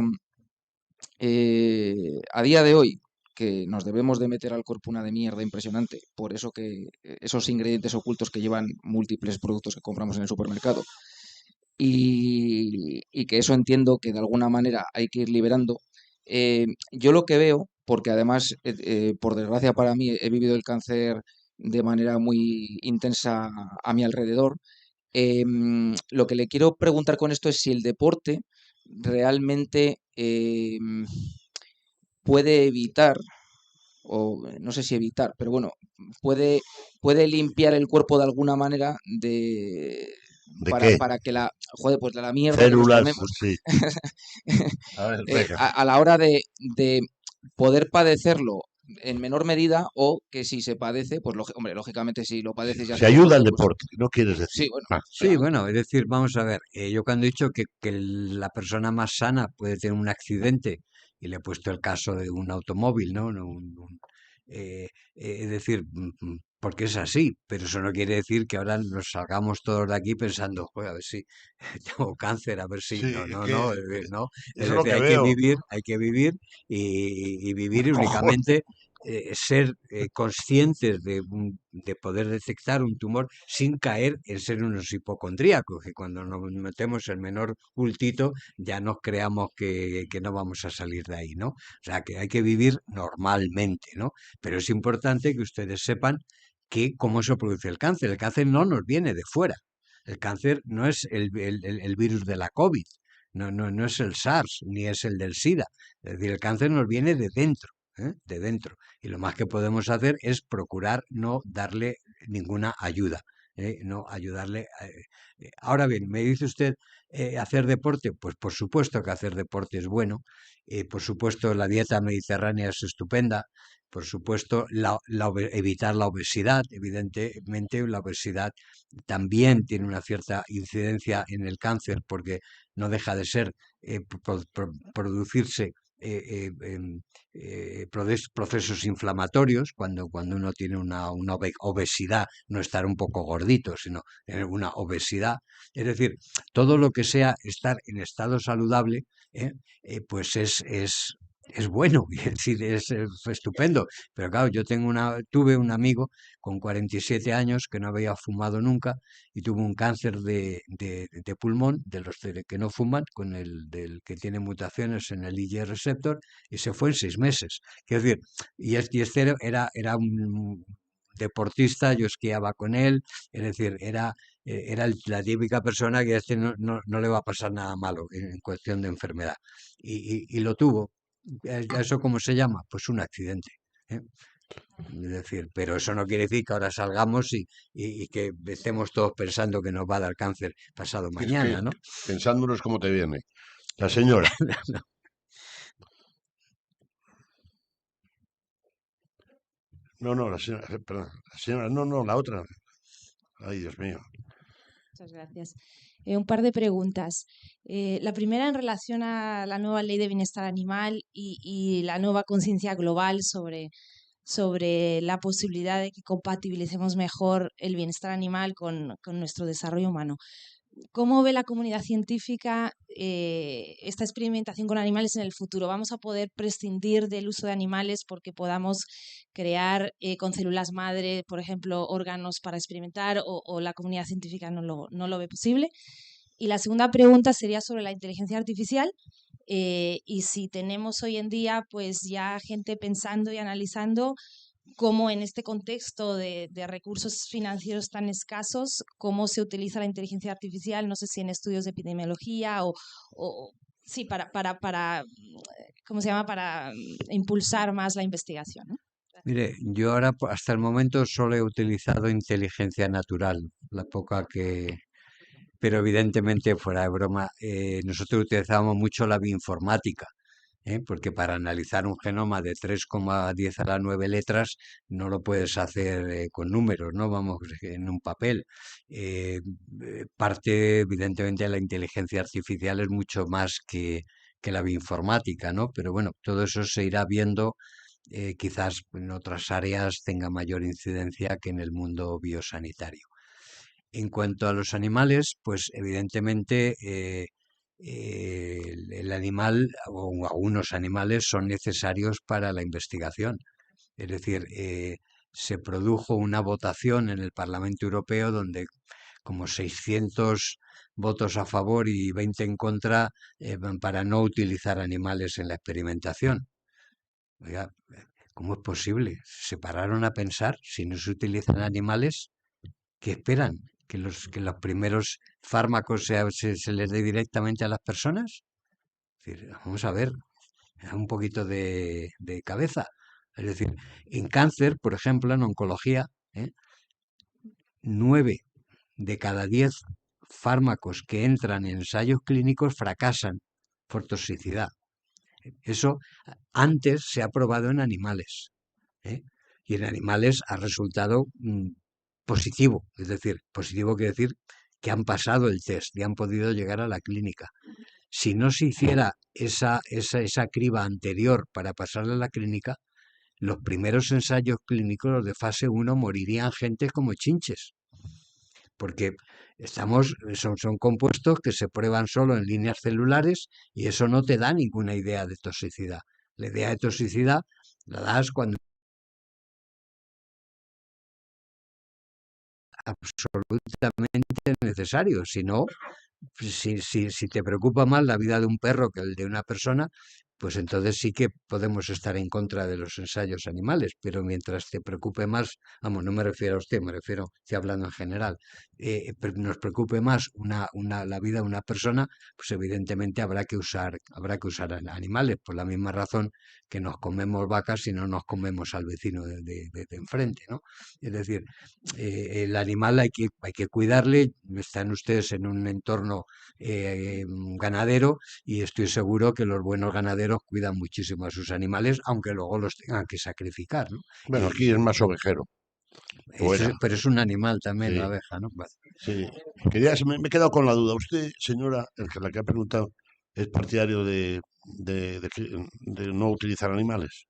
a día de hoy que nos debemos de meter al cuerpo una de mierda impresionante, por eso que esos ingredientes ocultos que llevan múltiples productos que compramos en el supermercado y que eso entiendo que de alguna manera hay que ir liberando. Yo lo que veo, porque además, por desgracia para mí, he vivido el cáncer de manera muy intensa a mi alrededor. Lo que le quiero preguntar con esto es si el deporte realmente puede evitar, o no sé si evitar, pero bueno, puede limpiar el cuerpo de alguna manera ¿De qué? para que pues de la mierda que nos Células, comemos. sí. A ver, venga. A la hora de poder padecerlo en menor medida o que si se padece, pues hombre, lógicamente si lo padeces ya Se hace ayuda el poco, pues, deporte, ¿no quieres decir? sí, bueno, Sí, claro. bueno, es decir, vamos a ver, yo cuando he dicho que la persona más sana puede tener un accidente, y le he puesto el caso de un automóvil, ¿no? Es decir, porque es así, pero eso no quiere decir que ahora nos salgamos todos de aquí pensando, "Joder, a ver si tengo cáncer, a ver si, Sí, no, es no, que no, no, es eso es lo decir, que veo. hay que vivir y vivir y Cojones. únicamente ser conscientes de poder detectar un tumor sin caer en ser unos hipocondríacos, que cuando nos metemos el menor bultito ya nos creamos que no vamos a salir de ahí, ¿no? O sea, que hay que vivir normalmente, ¿no? Pero es importante que ustedes sepan cómo se produce el cáncer. El cáncer no nos viene de fuera. El cáncer no es el virus de la COVID, no es el SARS, ni es el del SIDA. Es decir, el cáncer nos viene de dentro. De dentro. Y lo más que podemos hacer es procurar no darle ninguna ayuda, no ayudarle. Ahora bien, me dice usted hacer deporte, pues por supuesto que hacer deporte es bueno, por supuesto la dieta mediterránea es estupenda, por supuesto, evitar la obesidad. Evidentemente, la obesidad también tiene una cierta incidencia en el cáncer porque no deja de ser producirse procesos inflamatorios cuando uno tiene una obesidad, no estar un poco gordito, sino tener una obesidad. Es decir, todo lo que sea estar en estado saludable, pues es bueno, es decir, es estupendo. Pero claro, tuve un amigo con 47 años que no había fumado nunca y tuvo un cáncer de pulmón, de los que no fuman, del que tiene mutaciones en el IgE receptor, y se fue en 6 meses. Quiero decir, este era un deportista, yo esquiaba con él, es decir, era la típica persona que no le va a pasar nada malo en cuestión de enfermedad. Y lo tuvo. ¿Eso cómo se llama? Pues un accidente. ¿eh? Es decir, pero eso no quiere decir que ahora salgamos y que estemos todos pensando que nos va a dar cáncer pasado Es mañana, que ¿no? pensándonos cómo te viene. La señora. No, la señora, perdón. La señora, no, la otra. Ay, Dios mío. Muchas gracias. Un par de preguntas. La primera en relación a la nueva ley de bienestar animal y la nueva conciencia global sobre la posibilidad de que compatibilicemos mejor el bienestar animal con nuestro desarrollo humano. ¿Cómo ve la comunidad científica esta experimentación con animales en el futuro? ¿Vamos a poder prescindir del uso de animales porque podamos crear con células madre, por ejemplo, órganos para experimentar o la comunidad científica no lo ve posible? Y la segunda pregunta sería sobre la inteligencia artificial y si tenemos hoy en día pues ya gente pensando y analizando cómo en este contexto de recursos financieros tan escasos, cómo se utiliza la inteligencia artificial, no sé si en estudios de epidemiología o sí, para ¿cómo se llama? Para impulsar más la investigación, ¿no? Mire, yo ahora hasta el momento solo he utilizado inteligencia natural, la poca que... Pero evidentemente, fuera de broma, nosotros utilizamos mucho la bioinformática. Porque para analizar un genoma de 3,10 a la 9 letras no lo puedes hacer con números, ¿no? Vamos, en un papel. Parte, evidentemente, de la inteligencia artificial es mucho más que la bioinformática, ¿no? Pero bueno, todo eso se irá viendo, quizás en otras áreas tenga mayor incidencia que en el mundo biosanitario. En cuanto a los animales, pues evidentemente el animal o algunos animales son necesarios para la investigación. Es decir, se produjo una votación en el Parlamento Europeo donde como 600 votos a favor y 20 en contra para no utilizar animales en la experimentación. Oiga, ¿cómo es posible? Se pararon a pensar, si no se utilizan animales, ¿qué esperan? ¿Que los primeros fármacos se les dé directamente a las personas? Es decir, vamos a ver, un poquito de cabeza. Es decir, en cáncer, por ejemplo, en oncología, 9 de cada 10 fármacos que entran en ensayos clínicos fracasan por toxicidad. Eso antes se ha probado en animales. Y en animales ha resultado positivo. Es decir, positivo quiere decir que han pasado el test y han podido llegar a la clínica. Si no se hiciera esa criba anterior para pasarle a la clínica, los primeros ensayos clínicos, los de fase 1, morirían gente como chinches. Porque son compuestos que se prueban solo en líneas celulares y eso no te da ninguna idea de toxicidad. La idea de toxicidad la das cuando absolutamente necesario. Si no, si te preocupa más la vida de un perro que el de una persona, pues entonces sí que podemos estar en contra de los ensayos animales, pero mientras te preocupe más, vamos, no me refiero a usted, me refiero, estoy hablando en general, nos preocupe más la vida de una persona, pues evidentemente habrá que usar animales, por la misma razón que nos comemos vacas y no nos comemos al vecino de enfrente, ¿no? Es decir, el animal hay que cuidarle, están ustedes en un entorno ganadero y estoy seguro que los buenos ganaderos ganaderos cuidan muchísimo a sus animales, aunque luego los tengan que sacrificar, ¿no? Bueno, Y aquí es más ovejero. O era. pero es un animal también la Sí, abeja, ¿no? Vale. sí. Me he quedado con la duda. Usted, señora, la que ha preguntado, ¿es partidario de no utilizar animales?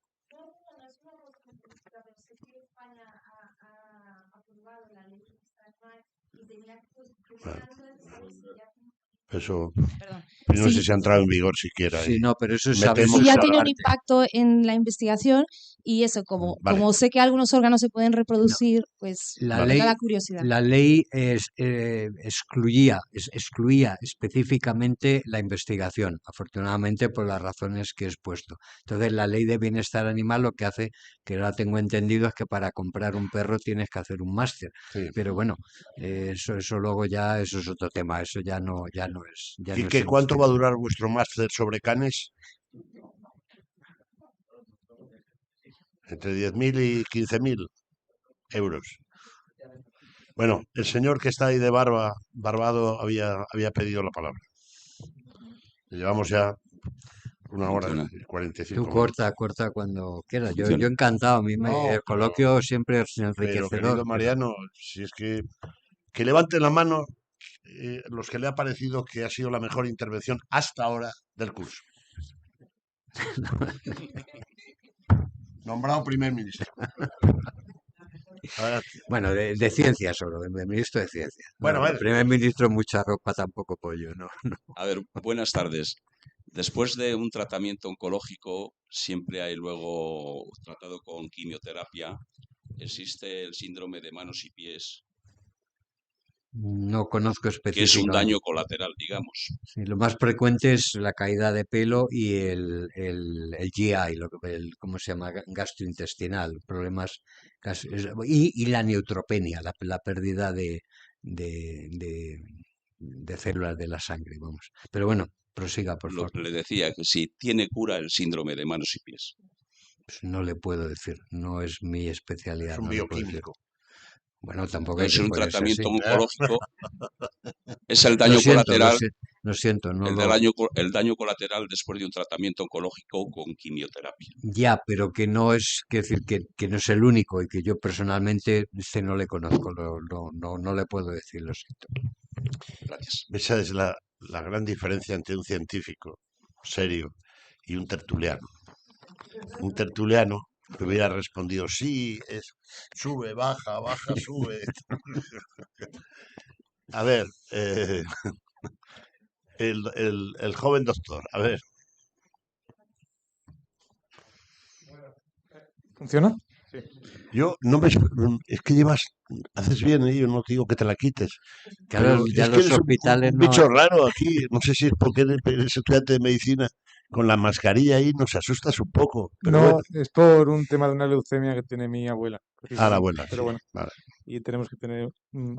Bueno, eso, Perdón. pues no sé Sí, si ha entrado en vigor siquiera. Sí, Y no, pero eso me sabemos temo sí, que ha no. tenido un parte. impacto en la investigación y eso, Vale, como sé que algunos órganos se pueden No, reproducir, pues la vale. era ley, la curiosidad. la ley excluía específicamente la investigación, afortunadamente por las razones que he expuesto. Entonces, la ley de bienestar animal lo que hace, que ahora tengo entendido, es que para comprar un perro tienes que hacer un máster. Sí. Pero bueno, eso luego ya, eso es otro tema, eso ya no es Quique, ¿cuánto va a durar vuestro máster sobre canes? Entre 10.000 y 15.000 euros. Bueno, el señor que está ahí de barbado, había pedido la palabra. Llevamos ya 1 hora Funciona. y 45 Tú minutos. corta cuando quieras. Yo Funciona. encantado, a mí No, el coloquio siempre es pero enriquecedor, querido Mariano, si es que levanten la mano los que le ha parecido que ha sido la mejor intervención hasta ahora del curso. Nombrado primer ministro. Ahora, Bueno, de ciencia solo, de ministro de ciencia. bueno, a No, el ver, primer ministro mucha ropa, tampoco pollo, ¿no? A ver, buenas tardes. Después de un tratamiento oncológico, siempre hay luego tratado con quimioterapia. Existe el síndrome de manos y pies, No conozco que es un específicamente. daño colateral, digamos. Sí, lo más frecuente es la caída de pelo y el GI, ¿cómo se llama? Gastrointestinal, problemas y la neutropenia, la pérdida de, de- de células de la sangre, vamos. Pero bueno, prosiga, por Lo favor. que le decía, que si tiene cura el síndrome de manos y pies. Pues no le puedo decir, no es mi es especialidad, un no le puedo decir. bioquímico. Bueno, tampoco hay Entonces, que un ponerse así. tratamiento oncológico es el daño Lo siento, colateral, lo siento, no el lo... el daño colateral después de un tratamiento oncológico con quimioterapia. Ya, pero que no es, que decir, que no es el único y que yo personalmente no le conozco, no le puedo decir, lo siento. Gracias. Esa es la gran diferencia entre un científico serio y un tertuliano. Un tertuliano que hubiera respondido, sí, sube, baja, baja, sube. A ver, el joven doctor, a ver, ¿Funciona? Sí. yo no es que haces bien, yo no te digo que te la quites, Claro, pero ya es que los eres hospitales un no, bicho raro aquí, no sé si es porque eres estudiante de medicina, con la mascarilla ahí nos asustas un poco, pero No, bueno, es por un tema de una leucemia que tiene mi abuela, la precisamente. buena, Pero sí, bueno, vale, y tenemos que tener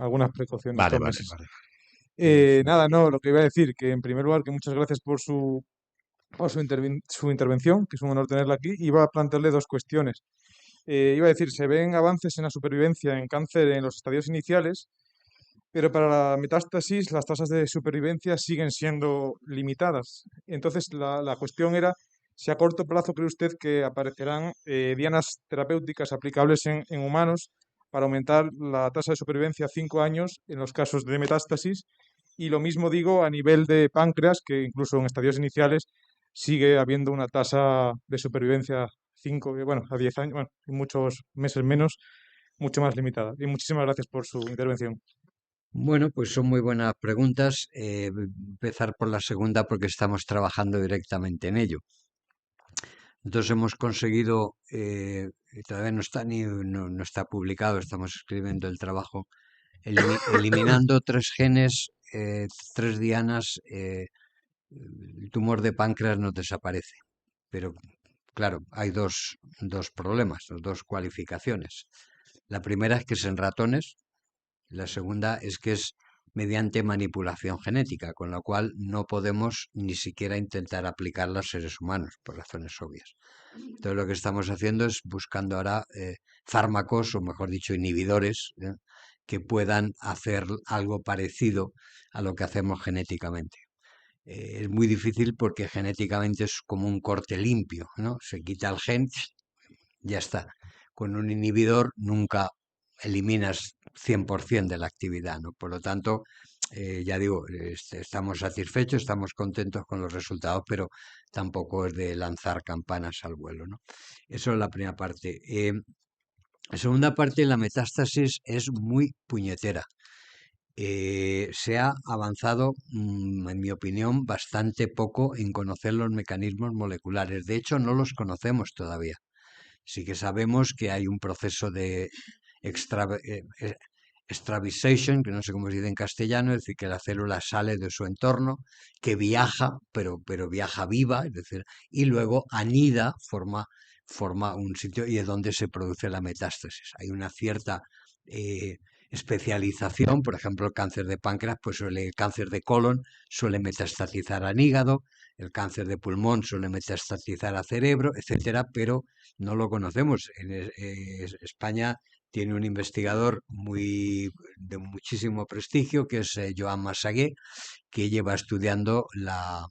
algunas precauciones vale, estos vale, meses. vale. Nada, no, lo que iba a decir, que en primer lugar, que muchas gracias por su intervención, que es un honor tenerla aquí. Iba a plantearle dos cuestiones. Iba a decir, se ven avances en la supervivencia en cáncer en los estadios iniciales, pero para la metástasis las tasas de supervivencia siguen siendo limitadas. Entonces, la cuestión era si a corto plazo cree usted que aparecerán dianas terapéuticas aplicables en humanos para aumentar la tasa de supervivencia a 5 años en los casos de metástasis. Y lo mismo digo a nivel de páncreas, que incluso en estadios iniciales sigue habiendo una tasa de supervivencia 5, bueno, a 10 años, bueno, y muchos meses menos, mucho más limitada. Y muchísimas gracias por su intervención. Bueno, pues son muy buenas preguntas. Empezar por la segunda porque estamos trabajando directamente en ello. Entonces hemos conseguido, y todavía no está publicado, estamos escribiendo el trabajo, eliminando 3 genes, 3 dianas, el tumor de páncreas no desaparece. Pero claro, hay dos problemas, dos cualificaciones. La primera es que es en ratones, la segunda es que es mediante manipulación genética, con lo cual no podemos ni siquiera intentar aplicarla a seres humanos, por razones obvias. Entonces lo que estamos haciendo es buscando ahora fármacos, o mejor dicho, inhibidores, que puedan hacer algo parecido a lo que hacemos genéticamente. Es muy difícil porque genéticamente es como un corte limpio, ¿no? Se quita el gen, ya está. Con un inhibidor nunca eliminas 100% de la actividad, ¿no? Por lo tanto, ya digo, estamos satisfechos, estamos contentos con los resultados, pero tampoco es de lanzar campanas al vuelo, ¿no? Eso es la primera parte. La segunda parte, la metástasis es muy puñetera. Se ha avanzado, en mi opinión, bastante poco en conocer los mecanismos moleculares. De hecho, no los conocemos todavía. Sí que sabemos que hay un proceso de extravasation, que no sé cómo se dice en castellano, es decir, que la célula sale de su entorno, que viaja, pero viaja viva, es decir, y luego anida, forma un sitio y es donde se produce la metástasis. Hay una cierta especialización, por ejemplo, el cáncer de páncreas, pues el cáncer de colon suele metastatizar al hígado, el cáncer de pulmón suele metastatizar al cerebro, etcétera, pero no lo conocemos. En España tiene un investigador de muchísimo prestigio, que es Joan Massagué, que lleva estudiando la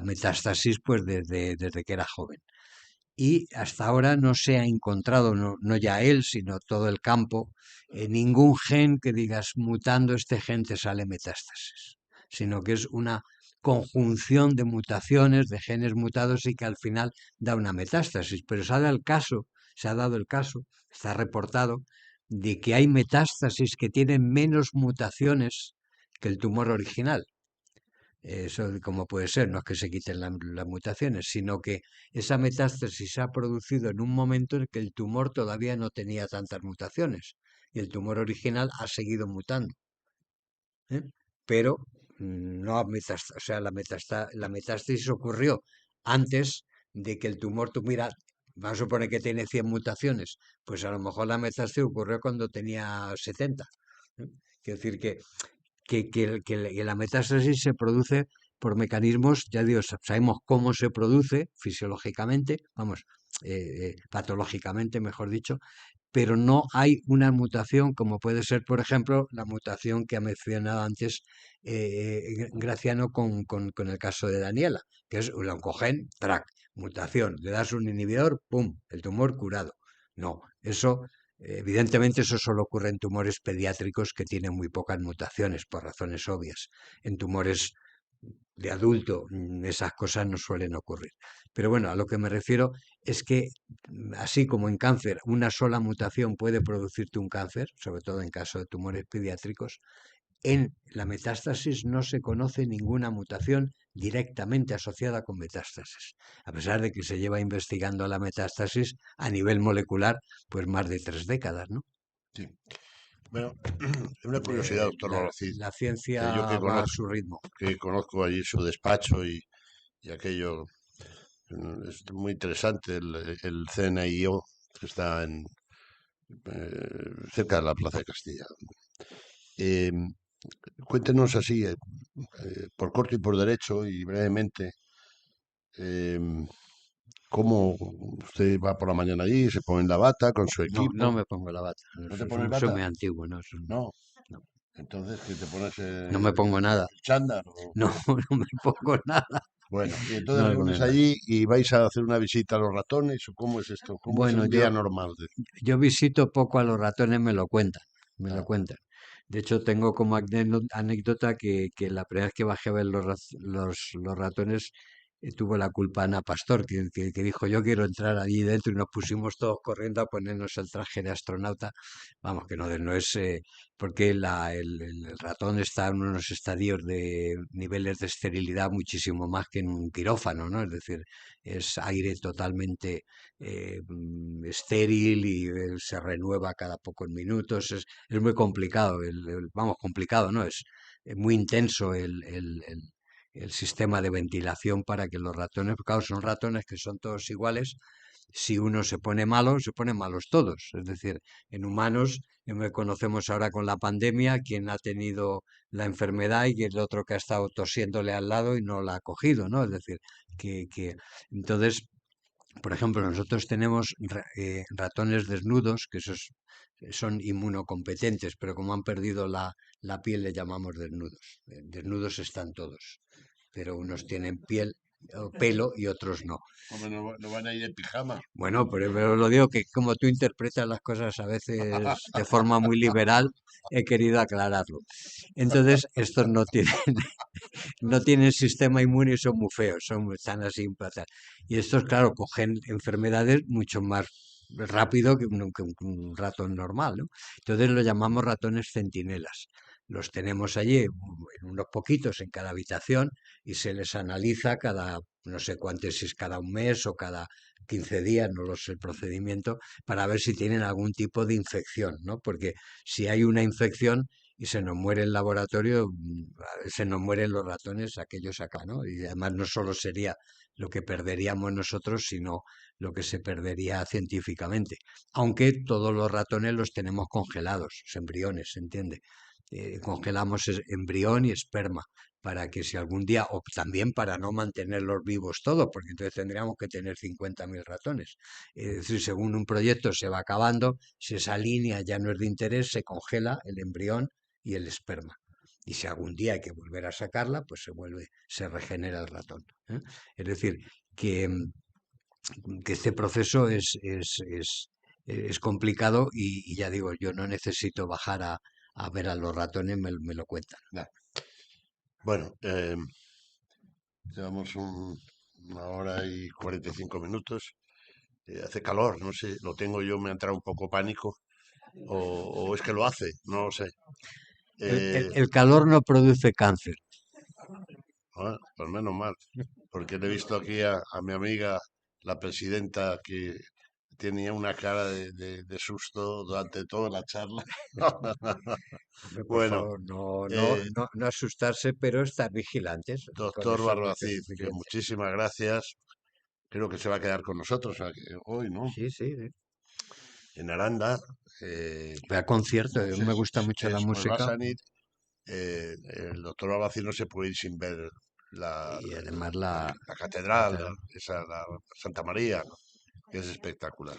metástasis pues desde que era joven. Y hasta ahora no se ha encontrado, no ya él, sino todo el campo, ningún gen que digas mutando este gen te sale metástasis, sino que es una conjunción de mutaciones, de genes mutados y que al final da una metástasis. Pero se ha dado el caso, está reportado, de que hay metástasis que tienen menos mutaciones que el tumor original. Eso, como puede ser, no es que se quiten las mutaciones, sino que esa metástasis se ha producido en un momento en que el tumor todavía no tenía tantas mutaciones y el tumor original ha seguido mutando. Pero no ha metástasis, o sea, la metástasis ocurrió antes de que el tumor tuviera, vamos a suponer que tiene 100 mutaciones, pues a lo mejor la metástasis ocurrió cuando tenía 70. Quiero decir que la metástasis se produce por mecanismos, ya digo, sabemos cómo se produce fisiológicamente, patológicamente, mejor dicho, pero no hay una mutación como puede ser, por ejemplo, la mutación que ha mencionado antes Graciano con el caso de Daniela, que es un oncogen, track, mutación, le das un inhibidor, ¡pum!, el tumor curado. No, eso... Evidentemente eso solo ocurre en tumores pediátricos que tienen muy pocas mutaciones por razones obvias. En tumores de adulto esas cosas no suelen ocurrir. Pero bueno, a lo que me refiero es que así como en cáncer una sola mutación puede producirte un cáncer, sobre todo en caso de tumores pediátricos, en la metástasis no se conoce ninguna mutación directamente asociada con metástasis, a pesar de que se lleva investigando la metástasis a nivel molecular pues más de 3 décadas, ¿no? Sí. Bueno, una curiosidad, doctor Loracid, La que ciencia yo que va a conozco, su ritmo. que conozco allí su despacho y aquello, es muy interesante el CNIO que está cerca de la Plaza de Castilla. Eh, Cuéntenos así, por corto y por derecho y brevemente, eh, cómo usted va por la mañana allí, se pone en la bata con su No equipo. me pongo la bata. ¿No te Soy pones soy bata? muy antiguo, ¿no? No. No. Entonces, ¿qué te pones No me pongo nada. el chándal? No, no me pongo nada. Bueno, y entonces No me pongo reúnes nada. allí y vais a hacer una visita a los ratones, ¿o cómo es esto? ¿Cómo es Bueno, un día normal? yo visito poco a los ratones, me lo cuentan, me lo Ah, cuentan. De hecho, tengo como anécdota que la primera vez que bajé a ver los ratones, tuvo la culpa Ana Pastor, que dijo, yo quiero entrar allí dentro y nos pusimos todos corriendo a ponernos el traje de astronauta. Vamos, que no es, porque el ratón está en unos estadios de niveles de esterilidad muchísimo más que en un quirófano, ¿no? Es decir, es aire totalmente estéril y se renueva cada pocos minutos. Es muy complicado, vamos, complicado, ¿no? Es muy intenso el sistema de ventilación para que los ratones, porque claro, son ratones que son todos iguales. Si uno se pone malo, se ponen malos todos. Es decir, en humanos, conocemos ahora con la pandemia quién ha tenido la enfermedad y el otro que ha estado tosiéndole al lado y no la ha cogido, ¿no? Es decir, entonces por ejemplo, nosotros tenemos ratones desnudos, que esos son inmunocompetentes, pero como han perdido la piel le llamamos desnudos. Desnudos están todos. pero unos tienen piel o pelo y otros no. Hombre, no van a ir en pijama. Bueno, pero lo digo que como tú interpretas las cosas a veces de forma muy liberal, he querido aclararlo. Entonces, estos no tienen, no tienen sistema inmune y son muy feos, están así implantados. Y estos, claro, cogen enfermedades mucho más rápido que un ratón normal, ¿no? Entonces los llamamos ratones centinelas. Los tenemos allí, en unos poquitos en cada habitación, y se les analiza cada, no sé cuánto, si es cada un mes o cada 15 días, no lo sé el procedimiento, para ver si tienen algún tipo de infección, ¿no? Porque si hay una infección y se nos muere el laboratorio, se nos mueren los ratones, aquellos acá, ¿no? Y además no solo sería lo que perderíamos nosotros, sino lo que se perdería científicamente. Aunque todos los ratones los tenemos congelados, los embriones, ¿se entiende? Congelamos embrión y esperma para que si algún día, o también para no mantenerlos vivos todos, porque entonces tendríamos que tener 50.000 ratones. Es decir, según un proyecto se va acabando, si esa línea ya no es de interés, se congela el embrión y el esperma. Y si algún día hay que volver a sacarla, pues se regenera el ratón, ¿eh? Es decir, que este proceso es complicado y ya digo, yo no necesito bajar a ver a los ratones, me lo cuentan. Bueno, llevamos una hora y 45 minutos. Hace calor, no sé, lo tengo yo, me ha entrado un poco pánico, o es que lo hace, no lo sé. El calor no produce cáncer. Pues menos mal, porque le he visto aquí a mi amiga, la presidenta, que tenía una cara de susto durante toda la charla. Por Bueno, favor, no asustarse, pero estar vigilantes. Con doctor eso es Barbacid, que suficiente. muchísimas gracias. Creo que se va a quedar con nosotros hoy, ¿no? Sí, sí. En Aranda. Ve a concierto, No sé me gusta mucho la después música. vas a ir. El doctor Barbacid no se puede ir sin ver la, Y además la catedral, la Santa María, que es espectacular.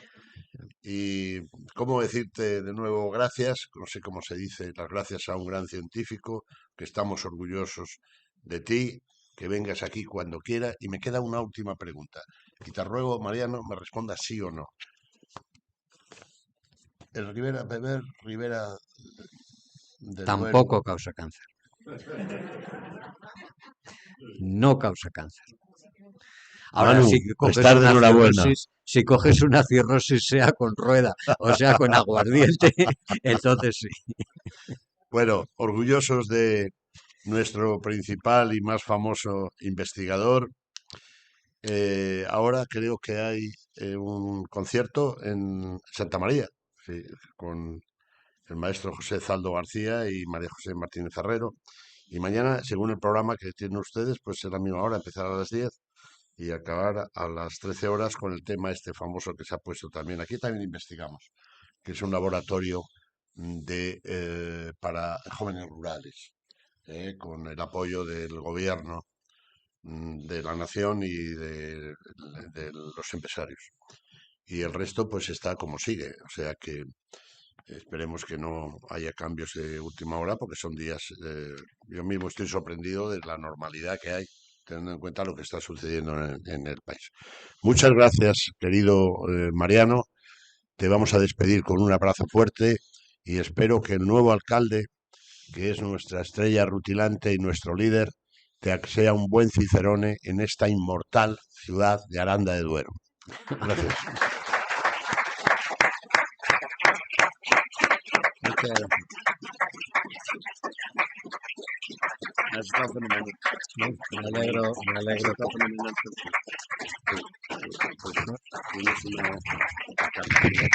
Y cómo decirte de nuevo gracias, no sé cómo se dice, las gracias a un gran científico, que estamos orgullosos de ti, que vengas aquí cuando quiera. Y me queda una última pregunta. Y te ruego, Mariano, me respondas sí o no. El beber Ribera del Duero, tampoco causa cáncer. No causa cáncer. Ahora, Manu, si coges estás de una enhorabuena. cirrosis, si coges una cirrosis sea con rueda o sea con aguardiente, entonces sí. Bueno, orgullosos de nuestro principal y más famoso investigador. Ahora creo que hay un concierto en Santa María, sí, con el maestro José Zaldo García y María José Martínez Herrero. Y mañana, según el programa que tienen ustedes, pues es la misma hora, empezar a las 10 y acabar a las 13 horas con el tema este famoso que se ha puesto también. Aquí también investigamos, que es un laboratorio para jóvenes rurales, con el apoyo del gobierno de la nación y de los empresarios. Y el resto pues está como sigue, o sea que esperemos que no haya cambios de última hora porque son días, yo mismo estoy sorprendido de la normalidad que hay, teniendo en cuenta lo que está sucediendo en el país. Muchas gracias, querido Mariano. Te vamos a despedir con un abrazo fuerte y espero que el nuevo alcalde, que es nuestra estrella rutilante y nuestro líder, sea un buen cicerone en esta inmortal ciudad de Aranda de Duero. Gracias. Muchas gracias. Has estado fenomenal. Me alegro. Has estado fenomenal. Tienes una capacidad.